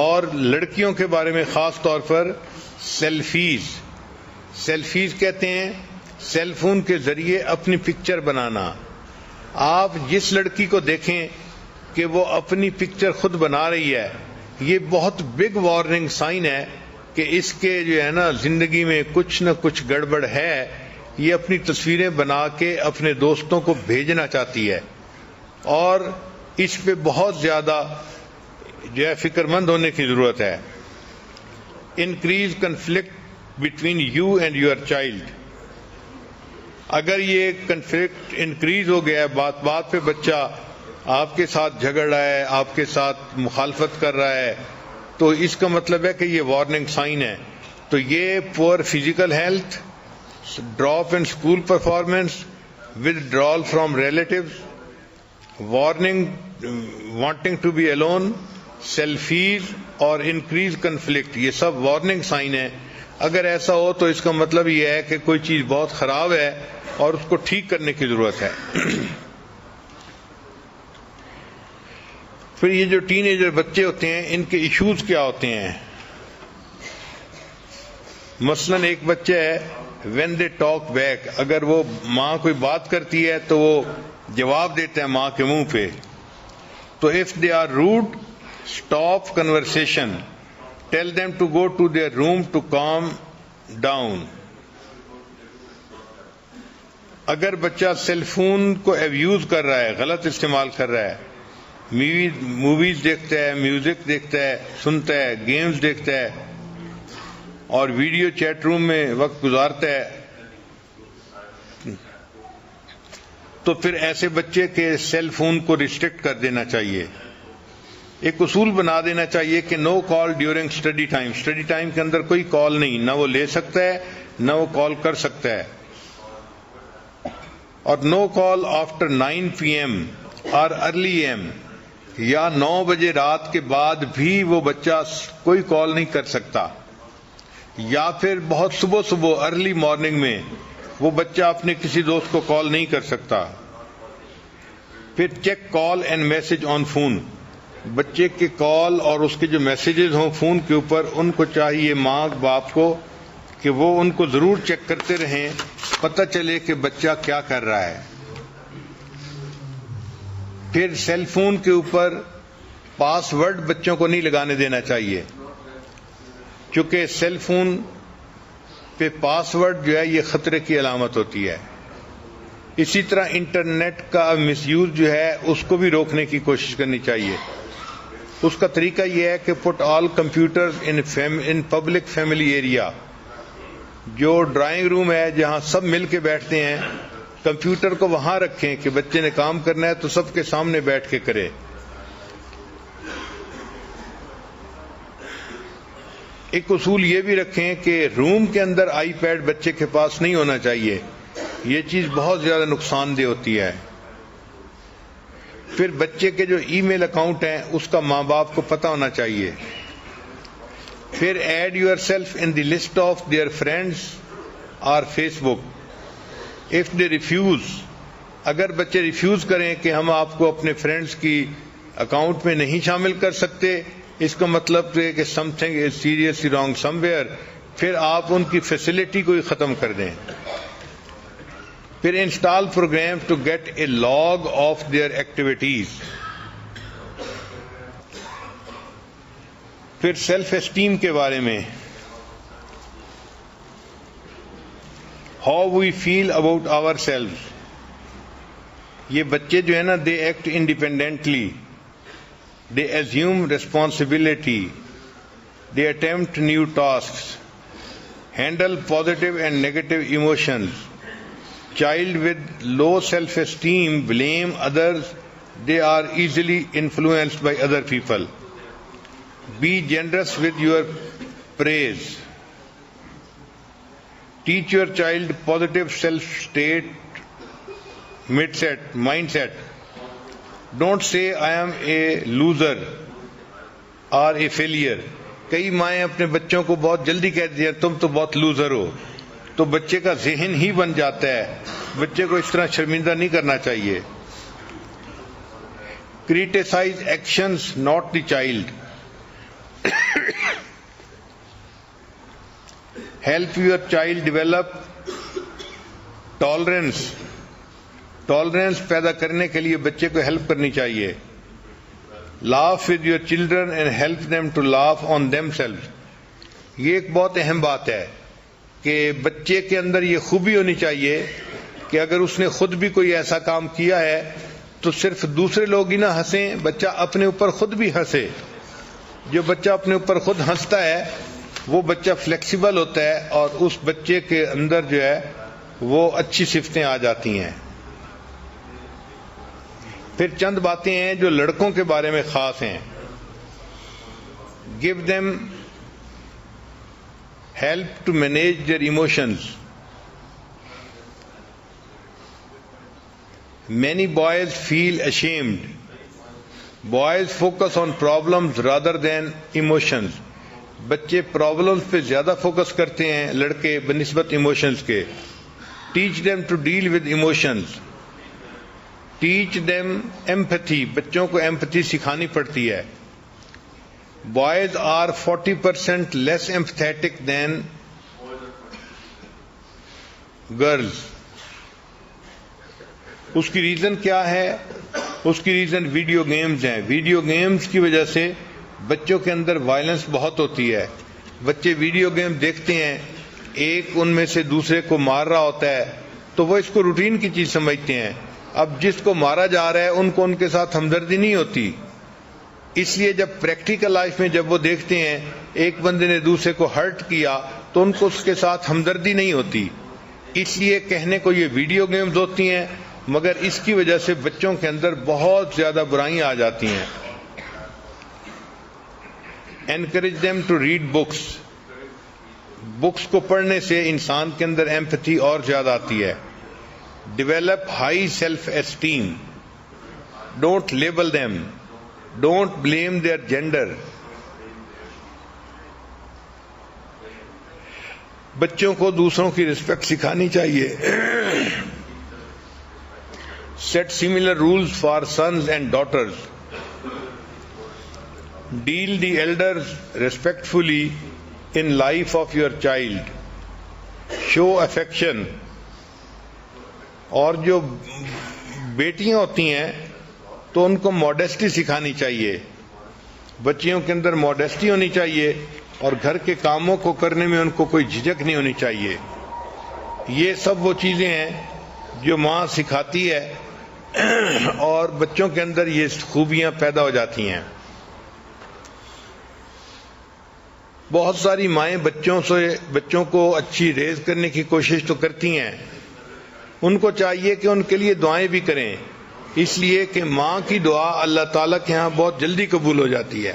اور لڑکیوں کے بارے میں خاص طور پر سیلفیز. سیلفیز کہتے ہیں سیل فون کے ذریعے اپنی پکچر بنانا. آپ جس لڑکی کو دیکھیں کہ وہ اپنی پکچر خود بنا رہی ہے, یہ بہت بگ وارننگ سائن ہے کہ اس کے جو ہے نا زندگی میں کچھ نہ کچھ گڑبڑ ہے. یہ اپنی تصویریں بنا کے اپنے دوستوں کو بھیجنا چاہتی ہے اور اس پہ بہت زیادہ جو ہے فکر مند ہونے کی ضرورت ہے. Increase conflict between you and your child. اگر یہ کنفلکٹ انکریز ہو گیا ہے, بات بات پہ بچہ آپ کے ساتھ جھگڑ رہا ہے, آپ کے ساتھ مخالفت کر رہا ہے, تو اس کا مطلب ہے کہ یہ وارننگ سائن ہے. تو یہ poor physical health, drop in school performance, withdrawal from relatives, wanting to be alone, selfies اور انکریز کنفلکٹ, یہ سب وارننگ سائن ہے. اگر ایسا ہو تو اس کا مطلب یہ ہے کہ کوئی چیز بہت خراب ہے اور اس کو ٹھیک کرنے کی ضرورت ہے. پھر یہ جو ٹین ایجر بچے ہوتے ہیں ان کے ایشوز کیا ہوتے ہیں. مثلاً ایک بچہ ہے when they talk back, اگر وہ ماں کوئی بات کرتی ہے تو وہ جواب دیتا ہے ماں کے منہ پہ. تو if they are rude, stop conversation, tell them to go to their room to calm down. اگر بچہ سیل فون کو ایبیوز کر رہا ہے, غلط استعمال کر رہا ہے, موویز دیکھتا ہے, میوزک دیکھتا ہے, سنتا ہے, گیمز دیکھتا ہے اور ویڈیو چیٹ روم میں وقت گزارتا ہے, تو پھر ایسے بچے کے سیل فون کو ریسٹرکٹ کر دینا چاہیے. ایک اصول بنا دینا چاہیے کہ no call during study time. Study time کے اندر کوئی کال نہیں, نہ وہ لے سکتا ہے نہ وہ کال کر سکتا ہے. اور نو کال آفٹر 9 PM اور ارلی AM, یا 9 بجے رات کے بعد بھی وہ بچہ کوئی کال نہیں کر سکتا. یا پھر بہت صبح ارلی مارننگ میں وہ بچہ اپنے کسی دوست کو کال نہیں کر سکتا. پھر check call and message on phone. بچے کے کال اور اس کے جو میسیجز ہوں فون کے اوپر, ان کو چاہیے ماں باپ کو کہ وہ ان کو ضرور چیک کرتے رہیں, پتہ چلے کہ بچہ کیا کر رہا ہے. پھر سیل فون کے اوپر پاس ورڈ بچوں کو نہیں لگانے دینا چاہیے, کیونکہ سیل فون پہ پاس ورڈ جو ہے یہ خطرے کی علامت ہوتی ہے. اسی طرح انٹرنیٹ کا مس یوز جو ہے اس کو بھی روکنے کی کوشش کرنی چاہیے. اس کا طریقہ یہ ہے کہ put all computers in public family area. جو ڈرائنگ روم ہے جہاں سب مل کے بیٹھتے ہیں, کمپیوٹر کو وہاں رکھیں کہ بچے نے کام کرنا ہے تو سب کے سامنے بیٹھ کے کرے. ایک اصول یہ بھی رکھیں کہ روم کے اندر آئی پیڈ بچے کے پاس نہیں ہونا چاہیے، یہ چیز بہت زیادہ نقصان دہ ہوتی ہے۔ پھر بچے کے جو ای میل اکاؤنٹ ہیں اس کا ماں باپ کو پتہ ہونا چاہیے۔ پھر add your self in the list of their friends اور Facebook if they refuse, اگر بچے ریفیوز کریں کہ ہم آپ کو اپنے فرینڈس کی اکاؤنٹ میں نہیں شامل کر سکتے، اس کا مطلب ہے کہ some thing is seriously wrong some where, پھر آپ ان کی فیسلٹی کو ہی ختم کر دیں۔ پھر install program to get a log of their activities. پھر سیلف اسٹیم کے بارے میں، how we feel about our self. یہ بچے جو ہے نا، they act independently, they assume responsibility, they attempt new tasks, handle positive and negative emotions. Child with low self-esteem blame others, they are easily influenced by other people. Be generous with your praise. Teach your child positive self-state mindset. Don't say I am a loser or a failure. کئی مائیں اپنے بچوں کو بہت جلدی کہتی ہیں تم تو بہت لوزر ہو، تو بچے کا ذہن ہی بن جاتا ہے۔ بچے کو اس طرح شرمندہ نہیں کرنا چاہیے۔ Criticize actions, not the child. Help your child develop tolerance. ٹالرنس پیدا کرنے کے لیے بچے کو ہیلپ کرنی چاہیے۔ Laugh with your children and help them to laugh on them self. یہ ایک بہت اہم بات ہے کہ بچے کے اندر یہ خوبی ہونی چاہیے کہ اگر اس نے خود بھی کوئی ایسا کام کیا ہے تو صرف دوسرے لوگ ہی نہ ہنسیں، بچہ اپنے اوپر خود بھی ہنسے۔ جو بچہ اپنے اوپر خود ہنستا ہے وہ بچہ فلیکسیبل ہوتا ہے اور اس بچے کے اندر جو ہے وہ اچھی صفتیں آ جاتی ہیں۔ پھر چند باتیں ہیں جو لڑکوں کے بارے میں خاص ہیں۔ Give them help to manage their emotions. Many boys feel ashamed. Boys focus on problems rather than emotions. بچے پرابلمز پہ زیادہ فوکس کرتے ہیں لڑکے بنسبت ایموشنز کے۔ Teach them to deal with emotions. Teach them empathy. بچوں کو empathy سکھانی پڑتی ہے۔ Boys are 40% less empathetic than girls. اس کی ریزن کیا ہے؟ اس کی ریزن ویڈیو گیمز ہیں۔ ویڈیو گیمز کی وجہ سے بچوں کے اندر وائلنس بہت ہوتی ہے۔ بچے ویڈیو گیم دیکھتے ہیں، ایک ان میں سے دوسرے کو مار رہا ہوتا ہے تو وہ اس کو روٹین کی چیز سمجھتے ہیں۔ اب جس کو مارا جا رہا ہے ان کو ان کے ساتھ ہمدردی نہیں ہوتی، اس لیے جب پریکٹیکل لائف میں جب وہ دیکھتے ہیں ایک بندے نے دوسرے کو ہرٹ کیا تو ان کو اس کے ساتھ ہمدردی نہیں ہوتی۔ اس لیے کہنے کو یہ ویڈیو گیمز ہوتی ہیں، مگر اس کی وجہ سے بچوں کے اندر بہت زیادہ برائیاں آ جاتی ہیں۔ Encourage them to read books. Books کو پڑھنے سے انسان کے اندر ایمپتھی اور زیادہ آتی ہے۔ Develop high self-esteem. Don't label them. Don't blame their gender. بچوں کو دوسروں کی رسپیکٹ سکھانی چاہیے۔ Set similar rules for sons and daughters. Deal the elders respectfully in life of your child. Show affection. اور جو بیٹیاں ہوتی ہیں تو ان کو ماڈیسٹی سکھانی چاہیے۔ بچیوں کے اندر ماڈیسٹی ہونی چاہیے اور گھر کے کاموں کو کرنے میں ان کو کوئی جھجک نہیں ہونی چاہیے۔ یہ سب وہ چیزیں ہیں جو ماں سکھاتی ہے اور بچوں کے اندر یہ خوبیاں پیدا ہو جاتی ہیں۔ بہت ساری مائیں بچوں کو اچھی ریز کرنے کی کوشش تو کرتی ہیں، ان کو چاہیے کہ ان کے لیے دعائیں بھی کریں، اس لیے کہ ماں کی دعا اللہ تعالیٰ کے ہاں بہت جلدی قبول ہو جاتی ہے۔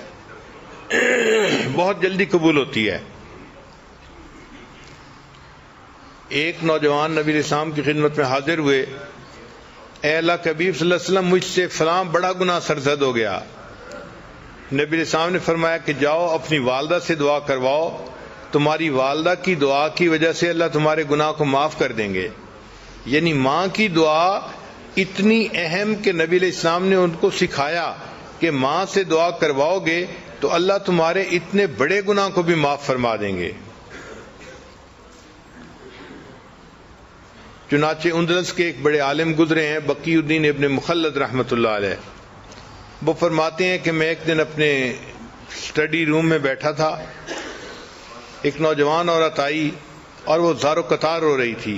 بہت جلدی قبول ہوتی ہے۔ ایک نوجوان نبی علیہ السلام کی خدمت میں حاضر ہوئے، اے اللہ کے حبیب صلی اللہ علیہ وسلم، مجھ سے فلاں بڑا گناہ سرزد ہو گیا۔ نبی علیہ السلام نے فرمایا کہ جاؤ اپنی والدہ سے دعا کرواؤ، تمہاری والدہ کی دعا کی وجہ سے اللہ تمہارے گناہ کو معاف کر دیں گے۔ یعنی ماں کی دعا اتنی اہم کہ نبی علیہ السلام نے ان کو سکھایا کہ ماں سے دعا کرواؤ گے تو اللہ تمہارے اتنے بڑے گناہ کو بھی معاف فرما دیں گے۔ چنانچہ اندلس کے ایک بڑے عالم گزرے ہیں، بقی الدین ابن مخلد رحمۃ اللہ علیہ، وہ فرماتے ہیں کہ میں ایک دن اپنے اسٹڈی روم میں بیٹھا تھا، ایک نوجوان عورت آئی اور وہ زار و قطار رو رہی تھی۔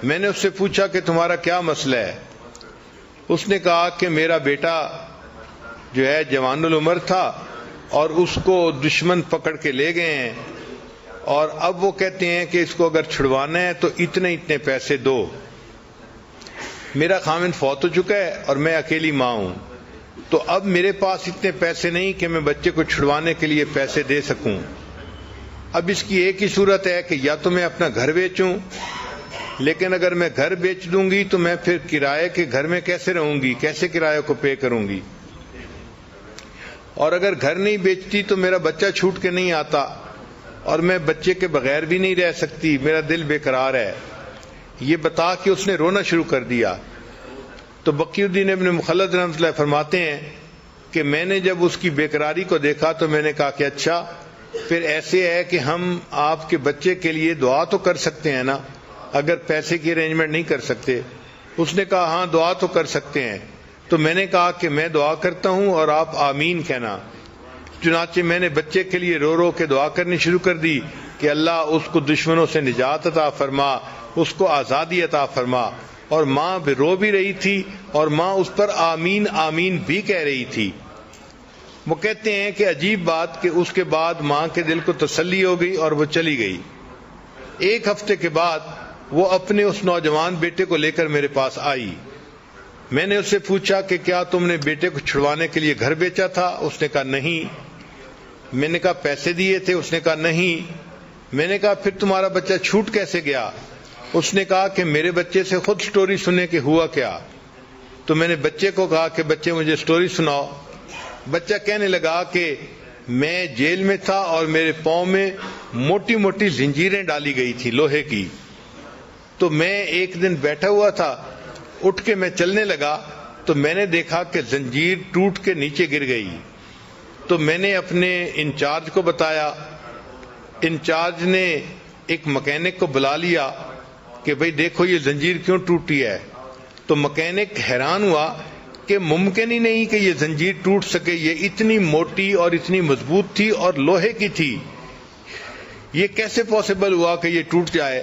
میں نے اس سے پوچھا کہ تمہارا کیا مسئلہ ہے؟ اس نے کہا کہ میرا بیٹا جو ہے جوان العمر تھا اور اس کو دشمن پکڑ کے لے گئے ہیں، اور اب وہ کہتے ہیں کہ اس کو اگر چھڑوانا ہے تو اتنے اتنے پیسے دو۔ میرا خاوند فوت ہو چکا ہے اور میں اکیلی ماں ہوں، تو اب میرے پاس اتنے پیسے نہیں کہ میں بچے کو چھڑوانے کے لیے پیسے دے سکوں۔ اب اس کی ایک ہی صورت ہے کہ یا تو میں اپنا گھر بیچوں، لیکن اگر میں گھر بیچ دوں گی تو میں پھر کرائے کے گھر میں کیسے رہوں گی، کیسے کرایہ کو پے کروں گی، اور اگر گھر نہیں بیچتی تو میرا بچہ چھوٹ کے نہیں آتا اور میں بچے کے بغیر بھی نہیں رہ سکتی، میرا دل بے قرار ہے۔ یہ بتا کے اس نے رونا شروع کر دیا۔ تو بقی الدین ابن مخلد رحمۃ اللہ فرماتے ہیں کہ میں نے جب اس کی بے قراری کو دیکھا تو میں نے کہا کہ اچھا پھر ایسے ہے کہ ہم آپ کے بچے کے لیے دعا تو کر سکتے ہیں نا، اگر پیسے کی ارینجمنٹ نہیں کر سکتے۔ اس نے کہا ہاں دعا تو کر سکتے ہیں۔ تو میں نے کہا کہ میں دعا کرتا ہوں اور آپ آمین کہنا۔ چنانچہ میں نے بچے کے لیے رو رو کے دعا کرنی شروع کر دی کہ اللہ اس کو دشمنوں سے نجات عطا فرما، اس کو آزادی عطا فرما، اور ماں بھی رو بھی رہی تھی اور ماں اس پر آمین آمین بھی کہہ رہی تھی۔ وہ کہتے ہیں کہ عجیب بات کہ اس کے بعد ماں کے دل کو تسلی ہو گئی اور وہ چلی گئی۔ ایک ہفتے کے بعد وہ اپنے اس نوجوان بیٹے کو لے کر میرے پاس آئی۔ میں نے اس سے پوچھا کہ کیا تم نے بیٹے کو چھڑوانے کے لیے گھر بیچا تھا؟ اس نے کہا نہیں۔ میں نے کہا پیسے دیے تھے؟ اس نے کہا نہیں۔ میں نے کہا پھر تمہارا بچہ چھوٹ کیسے گیا؟ اس نے کہا کہ میرے بچے سے خود سٹوری سننے کے ہوا کیا۔ تو میں نے بچے کو کہا کہ بچے مجھے سٹوری سناؤ۔ بچہ کہنے لگا کہ میں جیل میں تھا اور میرے پاؤں میں موٹی موٹی زنجیریں ڈالی گئی تھی لوہے کی، تو میں ایک دن بیٹھا ہوا تھا، اٹھ کے میں چلنے لگا تو میں نے دیکھا کہ زنجیر ٹوٹ کے نیچے گر گئی۔ تو میں نے اپنے انچارج کو بتایا، انچارج نے ایک مکینک کو بلا لیا کہ بھئی دیکھو یہ زنجیر کیوں ٹوٹی ہے۔ تو مکینک حیران ہوا کہ ممکن ہی نہیں کہ یہ زنجیر ٹوٹ سکے، یہ اتنی موٹی اور اتنی مضبوط تھی اور لوہے کی تھی، یہ کیسے پاسبل ہوا کہ یہ ٹوٹ جائے۔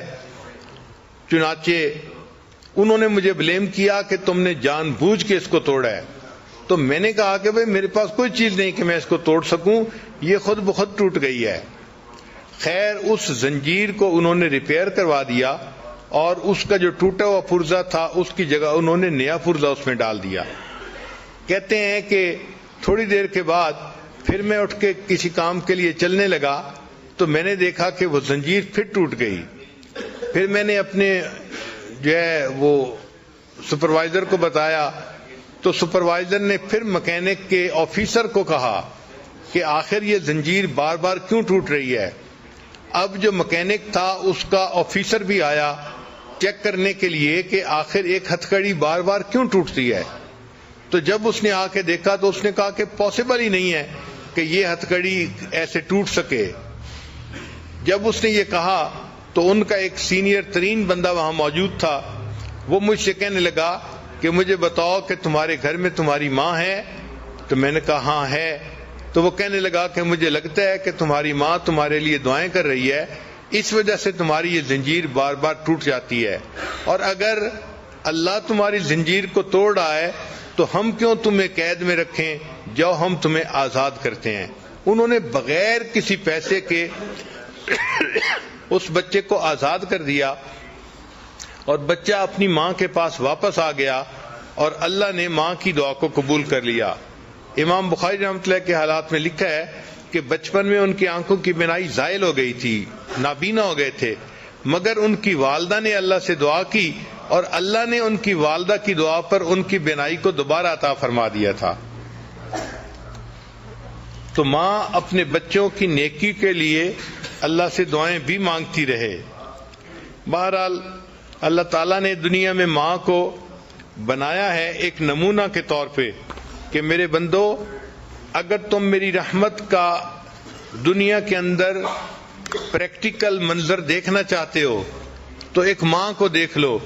چنانچہ انہوں نے مجھے بلیم کیا کہ تم نے جان بوجھ کے اس کو توڑا ہے۔ تو میں نے کہا کہ بھئی میرے پاس کوئی چیز نہیں کہ میں اس کو توڑ سکوں، یہ خود بخود ٹوٹ گئی ہے۔ خیر اس زنجیر کو انہوں نے ریپیئر کروا دیا اور اس کا جو ٹوٹا ہوا پرزہ تھا اس کی جگہ انہوں نے نیا پرزہ اس میں ڈال دیا۔ کہتے ہیں کہ تھوڑی دیر کے بعد پھر میں اٹھ کے کسی کام کے لیے چلنے لگا تو میں نے دیکھا کہ وہ زنجیر پھر ٹوٹ گئی۔ پھر میں نے اپنے جو ہے وہ سپروائزر کو بتایا تو سپروائزر نے پھر مکینک کے آفیسر کو کہا کہ آخر یہ زنجیر بار بار کیوں ٹوٹ رہی ہے۔ اب جو مکینک تھا اس کا آفیسر بھی آیا چیک کرنے کے لیے کہ آخر ایک ہتھکڑی بار بار کیوں ٹوٹتی ہے۔ تو جب اس نے آ کے دیکھا تو اس نے کہا کہ پاسبل ہی نہیں ہے کہ یہ ہتھکڑی ایسے ٹوٹ سکے۔ جب اس نے یہ کہا تو ان کا ایک سینئر ترین بندہ وہاں موجود تھا، وہ مجھ سے کہنے لگا کہ مجھے بتاؤ کہ تمہارے گھر میں تمہاری ماں ہے؟ تو میں نے کہا ہاں ہے۔ تو وہ کہنے لگا کہ مجھے لگتا ہے کہ تمہاری ماں تمہارے لیے دعائیں کر رہی ہے، اس وجہ سے تمہاری یہ زنجیر بار بار ٹوٹ جاتی ہے، اور اگر اللہ تمہاری زنجیر کو توڑ رہا ہے تو ہم کیوں تمہیں قید میں رکھیں، جو ہم تمہیں آزاد کرتے ہیں۔ انہوں نے بغیر کسی پیسے کے اس بچے کو آزاد کر دیا اور بچہ اپنی ماں کے پاس واپس آ گیا اور اللہ نے ماں کی دعا کو قبول کر لیا۔ امام بخاری رحمۃ اللہ کے حالات میں لکھا ہے کہ بچپن میں ان کی آنکھوں کی بینائی زائل ہو گئی تھی، نابینا ہو گئے تھے، مگر ان کی والدہ نے اللہ سے دعا کی اور اللہ نے ان کی والدہ کی دعا پر ان کی بینائی کو دوبارہ عطا فرما دیا تھا۔ تو ماں اپنے بچوں کی نیکی کے لیے اللہ سے دعائیں بھی مانگتی رہے۔ بہرحال اللہ تعالیٰ نے دنیا میں ماں کو بنایا ہے ایک نمونہ کے طور پہ کہ میرے بندو، اگر تم میری رحمت کا دنیا کے اندر پریکٹیکل منظر دیکھنا چاہتے ہو تو ایک ماں کو دیکھ لو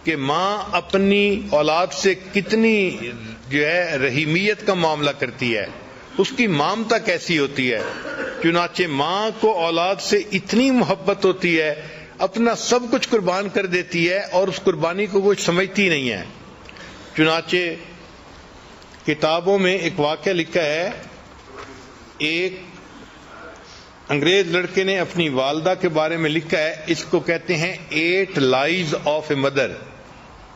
کہ ماں اپنی اولاد سے کتنی رحیمیت کا معاملہ کرتی ہے، اس کی مامتا کیسی ہوتی ہے۔ چنانچہ ماں کو اولاد سے اتنی محبت ہوتی ہے، اپنا سب کچھ قربان کر دیتی ہے اور اس قربانی کو کچھ سمجھتی نہیں ہے۔ چنانچہ کتابوں میں ایک واقعہ لکھا ہے، ایک انگریز لڑکے نے اپنی والدہ کے بارے میں لکھا ہے، اس کو کہتے ہیں 8 لائز آف اے مدر،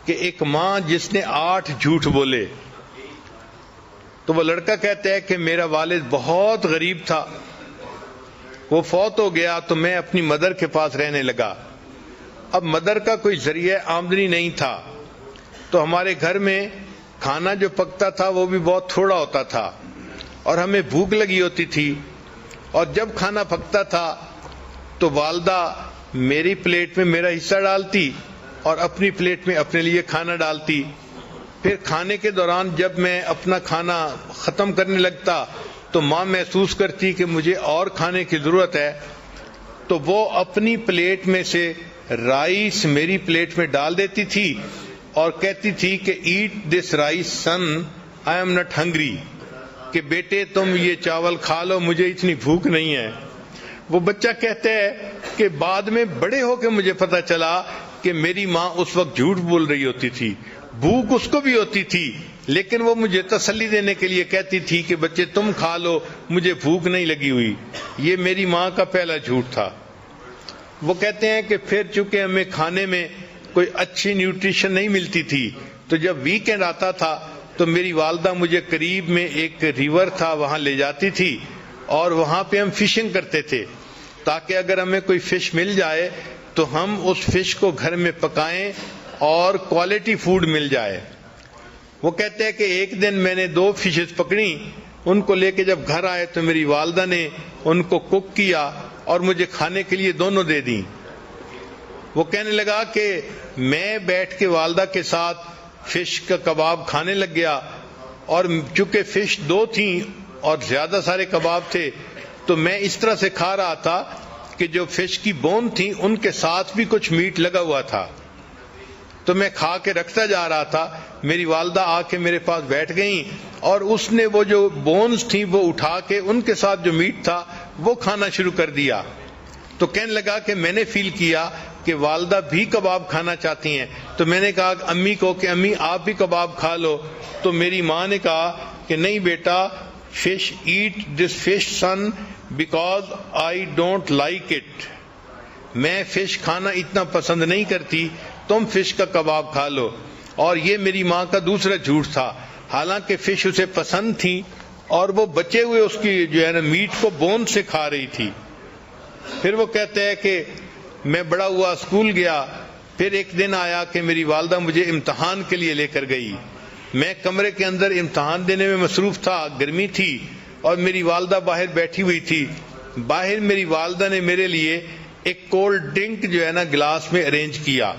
کہ ایک ماں جس نے 8 جھوٹ بولے۔ تو وہ لڑکا کہتا ہے کہ میرا والد بہت غریب تھا، وہ فوت ہو گیا تو میں اپنی مدر کے پاس رہنے لگا۔ اب مدر کا کوئی ذریعہ آمدنی نہیں تھا، تو ہمارے گھر میں کھانا جو پکتا تھا وہ بھی بہت تھوڑا ہوتا تھا اور ہمیں بھوک لگی ہوتی تھی، اور جب کھانا پکتا تھا تو والدہ میری پلیٹ میں میرا حصہ ڈالتی اور اپنی پلیٹ میں اپنے لیے کھانا ڈالتی۔ پھر کھانے کے دوران جب میں اپنا کھانا ختم کرنے لگتا تو ماں محسوس کرتی کہ مجھے اور کھانے کی ضرورت ہے، تو وہ اپنی پلیٹ میں سے رائس میری پلیٹ میں ڈال دیتی تھی اور کہتی تھی کہ eat this rice son, I am not hungry, کہ بیٹے تم یہ چاول کھا لو، مجھے اتنی بھوک نہیں ہے۔ وہ بچہ کہتا ہے کہ بعد میں بڑے ہو کے مجھے پتا چلا کہ میری ماں اس وقت جھوٹ بول رہی ہوتی تھی، بھوک اس کو بھی ہوتی تھی، لیکن وہ مجھے تسلی دینے کے لیے کہتی تھی کہ بچے تم کھا لو، مجھے بھوک نہیں لگی ہوئی۔ یہ میری ماں کا پہلا جھوٹ تھا۔ وہ کہتے ہیں کہ پھر چونکہ ہمیں کھانے میں کوئی اچھی نیوٹریشن نہیں ملتی تھی، تو جب ویکینڈ آتا تھا تو میری والدہ مجھے قریب میں ایک ریور تھا وہاں لے جاتی تھی، اور وہاں پہ ہم فشنگ کرتے تھے تاکہ اگر ہمیں کوئی فش مل جائے تو ہم اس فش کو گھر میں پکائیں اور کوالٹی فوڈ مل جائے۔ وہ کہتے ہیں کہ ایک دن میں نے 2 فشز پکڑی، ان کو لے کے جب گھر آئے تو میری والدہ نے ان کو کوک کیا اور مجھے کھانے کے لیے دونوں دے دیں۔ وہ کہنے لگا کہ میں بیٹھ کے والدہ کے ساتھ فش کا کباب کھانے لگ گیا، اور چونکہ فش 2 تھیں اور زیادہ سارے کباب تھے تو میں اس طرح سے کھا رہا تھا کہ جو فش کی بون تھی ان کے ساتھ بھی کچھ میٹ لگا ہوا تھا، تو میں کھا کے رکھتا جا رہا تھا۔ میری والدہ آ کے میرے پاس بیٹھ گئیں اور اس نے وہ جو بونز تھیں وہ اٹھا کے ان کے ساتھ جو میٹ تھا وہ کھانا شروع کر دیا۔ تو کہنے لگا کہ میں نے فیل کیا کہ والدہ بھی کباب کھانا چاہتی ہیں، تو میں نے کہا امی کو کہ امی آپ بھی کباب کھا لو، تو میری ماں نے کہا کہ نہیں بیٹا، fish eat this fish son because I don't like it, میں فش کھانا اتنا پسند نہیں کرتی، تم فش کا کباب کھا لو۔ اور یہ میری ماں کا دوسرا جھوٹ تھا، حالانکہ فش اسے پسند تھی اور وہ بچے ہوئے اس کی میٹ کو بون سے کھا رہی تھی۔ پھر وہ کہتے ہیں کہ میں بڑا ہوا، اسکول گیا، پھر ایک دن آیا کہ میری والدہ مجھے امتحان کے لیے لے کر گئی، میں کمرے کے اندر امتحان دینے میں مصروف تھا، گرمی تھی اور میری والدہ باہر بیٹھی ہوئی تھی۔ باہر میری والدہ نے میرے لیے ایک کولڈ ڈرنک گلاس میں ارینج کیا۔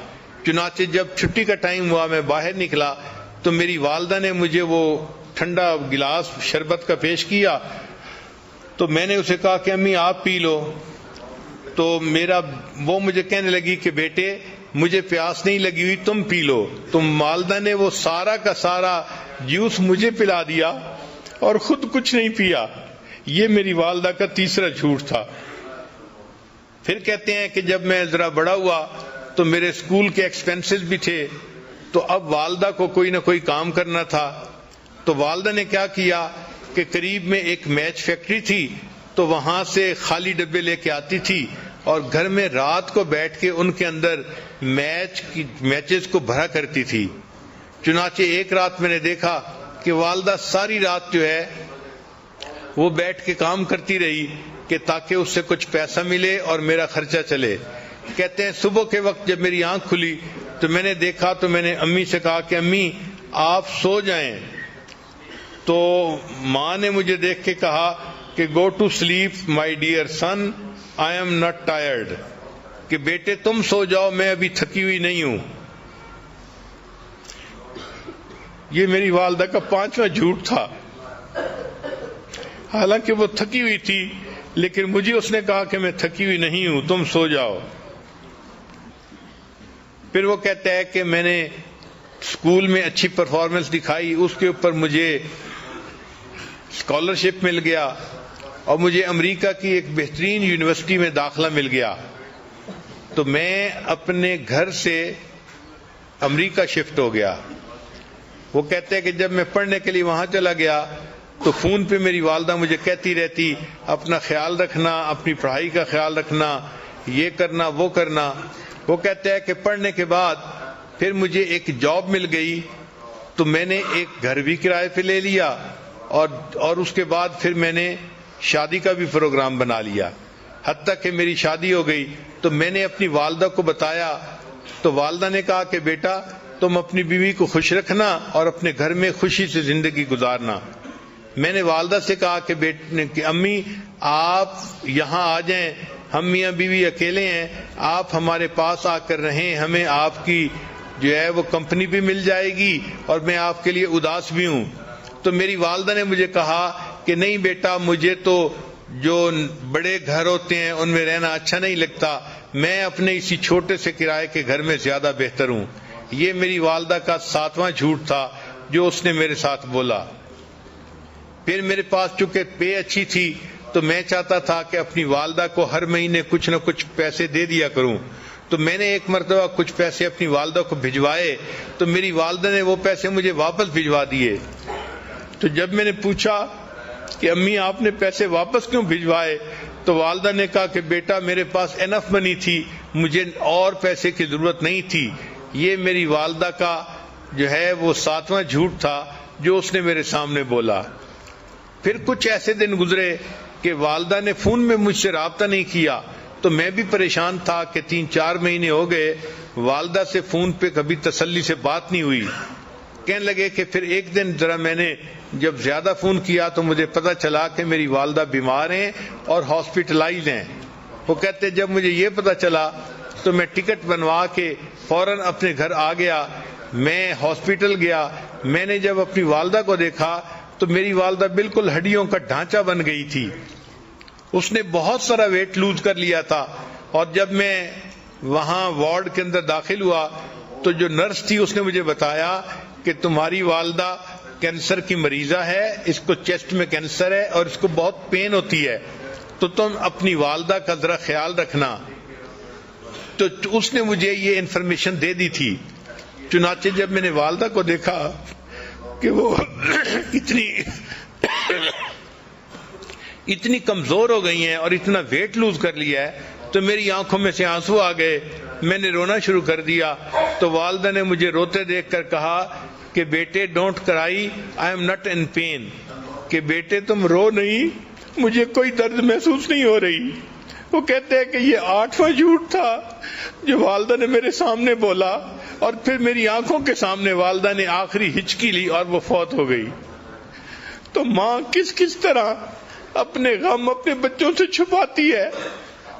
چنانچہ جب چھٹی کا ٹائم ہوا میں باہر نکلا تو میری والدہ نے مجھے وہ ٹھنڈا گلاس شربت کا پیش کیا، تو میں نے اسے کہا کہ امی آپ پی لو، تو وہ مجھے کہنے لگی کہ بیٹے مجھے پیاس نہیں لگی ہوئی، تم پی لو۔ تو والدہ نے وہ سارا کا سارا جوس مجھے پلا دیا اور خود کچھ نہیں پیا۔ یہ میری والدہ کا تیسرا جھوٹ تھا۔ پھر کہتے ہیں کہ جب میں ذرا بڑا ہوا تو میرے اسکول کے ایکسپینسز بھی تھے، تو اب والدہ کو کوئی نہ کوئی کام کرنا تھا، تو والدہ نے کیا کیا کہ قریب میں ایک میچ فیکٹری تھی، تو وہاں سے خالی ڈبے لے کے آتی تھی اور گھر میں رات کو بیٹھ کے ان کے اندر میچز کو بھرا کرتی تھی۔ چنانچہ ایک رات میں نے دیکھا کہ والدہ ساری رات وہ بیٹھ کے کام کرتی رہی کہ تاکہ اس سے کچھ پیسہ ملے اور میرا خرچہ چلے. کہتے ہیں صبح کے وقت جب میری آنکھ کھلی تو میں نے دیکھا تو میں نے امی سے کہا کہ امی آپ سو جائیں. تو ماں نے مجھے دیکھ کے کہا کہ go to sleep my dear son, I am not tired, کہ بیٹے تم سو جاؤ, میں ابھی تھکی ہوئی نہیں ہوں. یہ میری والدہ کا 5واں جھوٹ تھا. حالانکہ وہ تھکی ہوئی تھی لیکن مجھے اس نے کہا کہ میں تھکی ہوئی نہیں ہوں, تم سو جاؤ. پھر وہ کہتا ہے کہ میں نے اسکول میں اچھی پرفارمنس دکھائی, اس کے اوپر مجھے اسکالرشپ مل گیا اور مجھے امریکہ کی ایک بہترین یونیورسٹی میں داخلہ مل گیا. تو میں اپنے گھر سے امریکہ شفٹ ہو گیا. وہ کہتے ہیں کہ جب میں پڑھنے کے لیے وہاں چلا گیا تو فون پہ میری والدہ مجھے کہتی رہتی اپنا خیال رکھنا, اپنی پڑھائی کا خیال رکھنا, یہ کرنا وہ کرنا. وہ کہتے ہیں کہ پڑھنے کے بعد پھر مجھے ایک جاب مل گئی تو میں نے ایک گھر بھی کرائے پہ لے لیا اور اس کے بعد پھر میں نے شادی کا بھی پروگرام بنا لیا. حتیٰ کہ میری شادی ہو گئی تو میں نے اپنی والدہ کو بتایا تو والدہ نے کہا کہ بیٹا تم اپنی بیوی کو خوش رکھنا اور اپنے گھر میں خوشی سے زندگی گزارنا. میں نے والدہ سے کہا کہ امی آپ یہاں آ جائیں, ہم میاں بیوی اکیلے ہیں, آپ ہمارے پاس آ کر رہیں, ہمیں آپ کی جو ہے وہ کمپنی بھی مل جائے گی اور میں آپ کے لیے اداس بھی ہوں. تو میری والدہ نے مجھے کہا کہ نہیں بیٹا, مجھے تو جو بڑے گھر ہوتے ہیں ان میں رہنا اچھا نہیں لگتا, میں اپنے اسی چھوٹے سے کرائے کے گھر میں زیادہ بہتر ہوں. یہ میری والدہ کا 7واں جھوٹ تھا جو اس نے میرے ساتھ بولا. پھر میرے پاس چونکہ پے اچھی تھی تو میں چاہتا تھا کہ اپنی والدہ کو ہر مہینے کچھ نہ کچھ پیسے دے دیا کروں. تو میں نے ایک مرتبہ کچھ پیسے اپنی والدہ کو بھجوائے تو میری والدہ نے وہ پیسے مجھے واپس بھجوا دیے. تو جب میں نے پوچھا کہ امی آپ نے پیسے واپس کیوں بھجوائے تو والدہ نے کہا کہ بیٹا میرے پاس انف منی تھی, مجھے اور پیسے کی ضرورت نہیں تھی. یہ میری والدہ کا جو ہے وہ 7واں جھوٹ تھا جو اس نے میرے سامنے بولا. پھر کچھ ایسے دن گزرے کہ والدہ نے فون میں مجھ سے رابطہ نہیں کیا تو میں بھی پریشان تھا کہ 3-4 مہینے ہو گئے والدہ سے فون پہ کبھی تسلی سے بات نہیں ہوئی. کہنے لگے کہ پھر ایک دن ذرا میں نے جب زیادہ فون کیا تو مجھے پتا چلا کہ میری والدہ بیمار ہیں اور ہاسپٹلائز ہیں. وہ کہتے جب مجھے یہ پتا چلا تو میں ٹکٹ بنوا کے فوراً اپنے گھر آ گیا. میں ہاسپٹل گیا, میں نے جب اپنی والدہ کو دیکھا تو میری والدہ بالکل ہڈیوں کا ڈھانچہ بن گئی تھی. اس نے بہت سارا ویٹ لوز کر لیا تھا. اور جب میں وہاں وارڈ کے اندر داخل ہوا تو جو نرس تھی اس نے مجھے بتایا کہ تمہاری والدہ کینسر کی مریضہ ہے, اس کو چیسٹ میں کینسر ہے اور اس کو بہت پین ہوتی ہے, تو تم اپنی والدہ کا ذرا خیال رکھنا. تو اس نے مجھے یہ انفارمیشن دے دی تھی. چنانچہ جب میں نے والدہ کو دیکھا کہ وہ اتنی کمزور ہو گئی ہیں اور اتنا ویٹ لوز کر لیا ہے تو میری آنکھوں میں سے آنسو آ گئے, میں نے رونا شروع کر دیا. تو والدہ نے مجھے روتے دیکھ کر کہا کہ بیٹے don't cry, I am not in pain, کہ بیٹے تم رو نہیں, مجھے کوئی درد محسوس نہیں ہو رہی. وہ کہتے ہیں کہ یہ 8واں جھوٹ تھا جو والدہ نے میرے سامنے بولا اور پھر میری آنکھوں کے سامنے والدہ نے آخری ہچکی لی اور وہ فوت ہو گئی. تو ماں کس کس طرح اپنے غم اپنے بچوں سے چھپاتی ہے,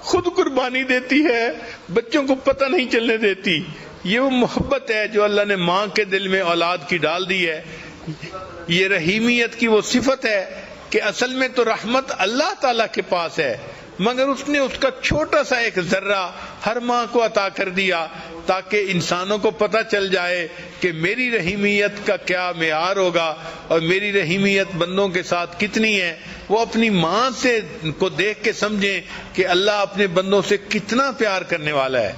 خود قربانی دیتی ہے, بچوں کو پتہ نہیں چلنے دیتی. یہ وہ محبت ہے جو اللہ نے ماں کے دل میں اولاد کی ڈال دی ہے. یہ رحیمیت کی وہ صفت ہے کہ اصل میں تو رحمت اللہ تعالیٰ کے پاس ہے, مگر اس نے اس کا چھوٹا سا ایک ذرہ ہر ماں کو عطا کر دیا تاکہ انسانوں کو پتہ چل جائے کہ میری رحیمیت کا کیا معیار ہوگا اور میری رحیمیت بندوں کے ساتھ کتنی ہے. وہ اپنی ماں سے کو دیکھ کے سمجھیں کہ اللہ اپنے بندوں سے کتنا پیار کرنے والا ہے.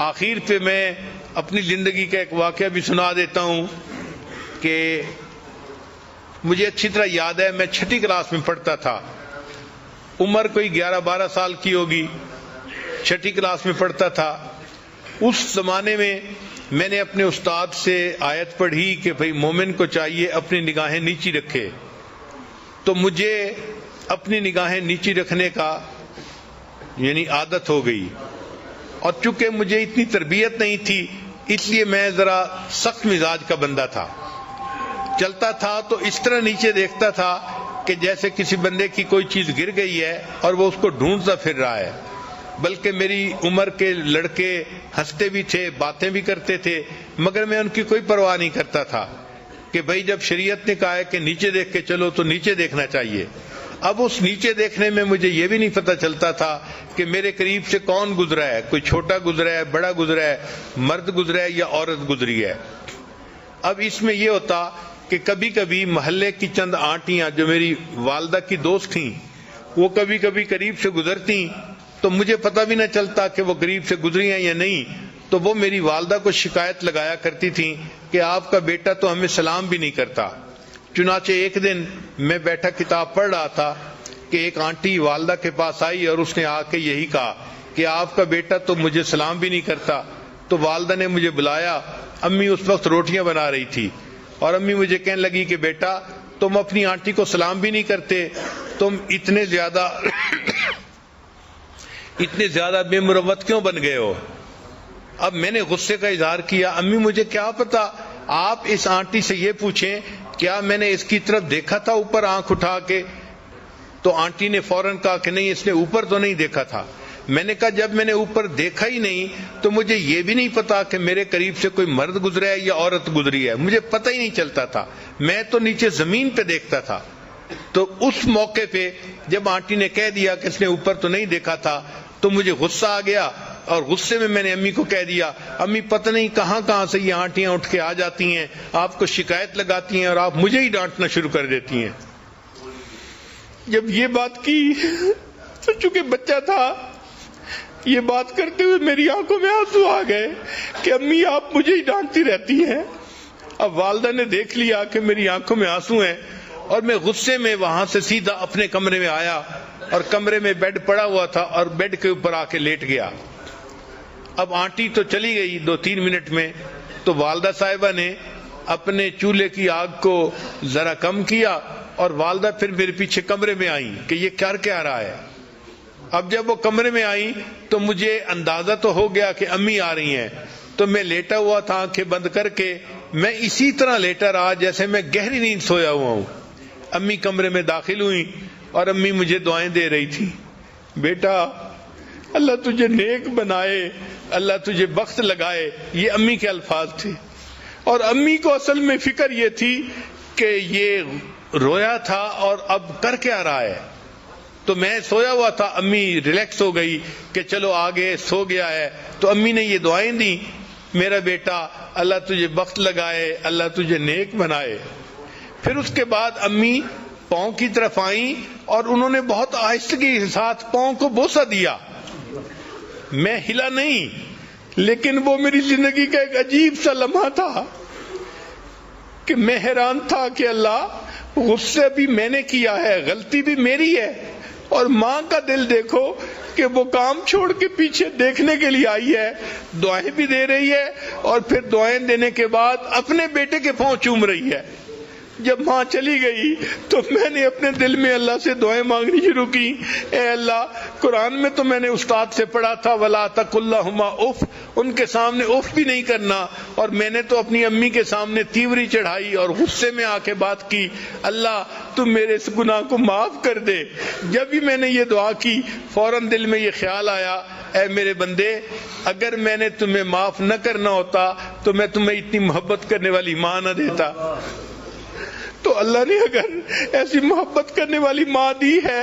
آخر پہ میں اپنی زندگی کا ایک واقعہ بھی سنا دیتا ہوں کہ مجھے اچھی طرح یاد ہے, میں 6ٹھی کلاس میں پڑھتا تھا, عمر کوئی 11-12 سال کی ہوگی, 6ٹھی کلاس میں پڑھتا تھا. اس زمانے میں نے اپنے استاد سے آیت پڑھی کہ بھئی مومن کو چاہیے اپنی نگاہیں نیچی رکھے. تو مجھے اپنی نگاہیں نیچی رکھنے کا یعنی عادت ہو گئی، اور چونکہ مجھے اتنی تربیت نہیں تھی اس لیے میں ذرا سخت مزاج کا بندہ تھا. چلتا تھا تو اس طرح نیچے دیکھتا تھا کہ جیسے کسی بندے کی کوئی چیز گر گئی ہے اور وہ اس کو ڈھونڈتا پھر رہا ہے. بلکہ میری عمر کے لڑکے ہنستے بھی تھے، باتیں بھی کرتے تھے، مگر میں ان کی کوئی پرواہ نہیں کرتا تھا کہ بھائی جب شریعت نے کہا ہے کہ نیچے دیکھ کے چلو تو نیچے دیکھنا چاہیے. اب اس نیچے دیکھنے میں مجھے یہ بھی نہیں پتہ چلتا تھا کہ میرے قریب سے کون گزرا ہے، کوئی چھوٹا گزرا ہے، بڑا گزرا ہے، مرد گزرا ہے یا عورت گزری ہے. اب اس میں یہ ہوتا کہ کبھی کبھی محلے کی چند آنٹیاں جو میری والدہ کی دوست تھیں وہ کبھی کبھی قریب سے گزرتی تو مجھے پتہ بھی نہ چلتا کہ وہ قریب سے گزری ہیں یا نہیں، تو وہ میری والدہ کو شکایت لگایا کرتی تھیں کہ آپ کا بیٹا تو ہمیں سلام بھی نہیں کرتا. چنانچہ ایک دن میں بیٹھا کتاب پڑھ رہا تھا کہ ایک آنٹی والدہ کے پاس آئی اور اس نے آ کے یہی کہا کہ آپ کا بیٹا تو مجھے سلام بھی نہیں کرتا. تو والدہ نے مجھے بلایا. امی اس وقت روٹیاں بنا رہی تھی اور امی مجھے کہنے لگی کہ بیٹا تم اپنی آنٹی کو سلام بھی نہیں کرتے، تم اتنے زیادہ بے مروت کیوں بن گئے ہو؟ اب میں نے غصے کا اظہار کیا، امی مجھے کیا پتا، آپ اس آنٹی سے یہ پوچھیں کیا میں نے اس کی طرف دیکھا تھا اوپر آنکھ اٹھا کے؟ تو آنٹی نے فوراً کہا کہ نہیں اس نے اوپر تو نہیں دیکھا تھا. میں نے کہا جب میں نے اوپر دیکھا ہی نہیں تو مجھے یہ بھی نہیں پتا کہ میرے قریب سے کوئی مرد گزرا ہے یا عورت گزری ہے، مجھے پتہ ہی نہیں چلتا تھا، میں تو نیچے زمین پہ دیکھتا تھا. تو اس موقع پہ جب آنٹی نے کہہ دیا کہ اس نے اوپر تو نہیں دیکھا تھا تو مجھے غصہ آ گیا، اور غصے میں نے امی کو کہہ دیا امی پتہ نہیں کہاں کہاں سے یہ آنٹیاں اٹھ کے آ جاتی ہیں، آپ کو شکایت لگاتی ہیں اور آپ مجھے ہی ڈانٹنا شروع کر دیتی ہیں. جب یہ بات کی تو چونکہ بچہ تھا، یہ بات کرتے ہوئے میری آنکھوں میں آنسو آ گئے کہ امی آپ مجھے ہی ڈانٹتی رہتی ہیں. اب والدہ نے دیکھ لیا کہ میری آنکھوں میں آنسو ہیں اور میں غصے میں وہاں سے سیدھا اپنے کمرے میں آیا اور کمرے میں بیڈ پڑا ہوا تھا اور بیڈ کے اوپر آ کے لیٹ گیا. اب آنٹی تو چلی گئی 2-3 منٹ میں، تو والدہ صاحبہ نے اپنے چولہے کی آگ کو ذرا کم کیا اور والدہ پھر میرے پیچھے کمرے میں آئی کہ یہ کیا رہا ہے. اب جب وہ کمرے میں آئی تو مجھے اندازہ تو ہو گیا کہ امی آ رہی ہیں، تو میں لیٹا ہوا تھا آنکھیں بند کر کے، میں اسی طرح لیٹا رہا جیسے میں گہری نیند سویا ہوا ہوں. امی کمرے میں داخل ہوئی اور امی مجھے دعائیں دے رہی تھی، بیٹا اللہ تجھے نیک بنائے، اللہ تجھے بخت لگائے، یہ امی کے الفاظ تھے. اور امی کو اصل میں فکر یہ تھی کہ یہ رویا تھا اور اب کر کے آ رہا ہے. تو میں سویا ہوا تھا، امی ریلیکس ہو گئی کہ چلو آگے سو گیا ہے، تو امی نے یہ دعائیں دی میرا بیٹا اللہ تجھے بخت لگائے، اللہ تجھے نیک بنائے. پھر اس کے بعد امی پاؤں کی طرف آئیں اور انہوں نے بہت آہستگی کے ساتھ پاؤں کو بوسہ دیا. میں ہلا نہیں، لیکن وہ میری زندگی کا ایک عجیب سا لمحہ تھا کہ میں حیران تھا کہ اللہ غصہ بھی میں نے کیا ہے، غلطی بھی میری ہے، اور ماں کا دل دیکھو کہ وہ کام چھوڑ کے پیچھے دیکھنے کے لیے آئی ہے، دعائیں بھی دے رہی ہے اور پھر دعائیں دینے کے بعد اپنے بیٹے کے پاؤں چوم رہی ہے. جب ماں چلی گئی تو میں نے اپنے دل میں اللہ سے دعائیں مانگنی شروع کی، اے اللہ قرآن میں تو میں نے استاد سے پڑھا تھا وَلَا تَقُلْ لَهُمَا اُف، ان کے سامنے اف بھی نہیں کرنا، اور میں نے تو اپنی امی کے سامنے تیوری چڑھائی اور غصے میں آ کے بات کی، اللہ تم میرے اس گناہ کو معاف کر دے. جب بھی میں نے یہ دعا کی فوراً دل میں یہ خیال آیا، اے میرے بندے اگر میں نے تمہیں معاف نہ کرنا ہوتا تو میں تمہیں اتنی محبت کرنے والی ماں نہ دیتا. تو اللہ نے اگر ایسی محبت کرنے والی ماں دی ہے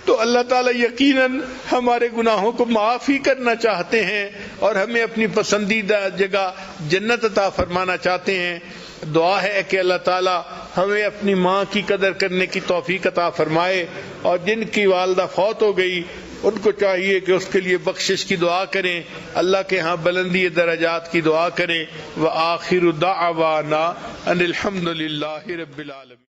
تو اللہ تعالیٰ یقیناً ہمارے گناہوں کو معاف ہی کرنا چاہتے ہیں اور ہمیں اپنی پسندیدہ جگہ جنت عطا فرمانا چاہتے ہیں. دعا ہے کہ اللہ تعالیٰ ہمیں اپنی ماں کی قدر کرنے کی توفیق عطا فرمائے، اور جن کی والدہ فوت ہو گئی ان کو چاہیے کہ اس کے لیے بخشش کی دعا کریں، اللہ کے ہاں بلندی درجات کی دعا کریں. وآخر دعوانا ان الحمد للہ رب العالمین.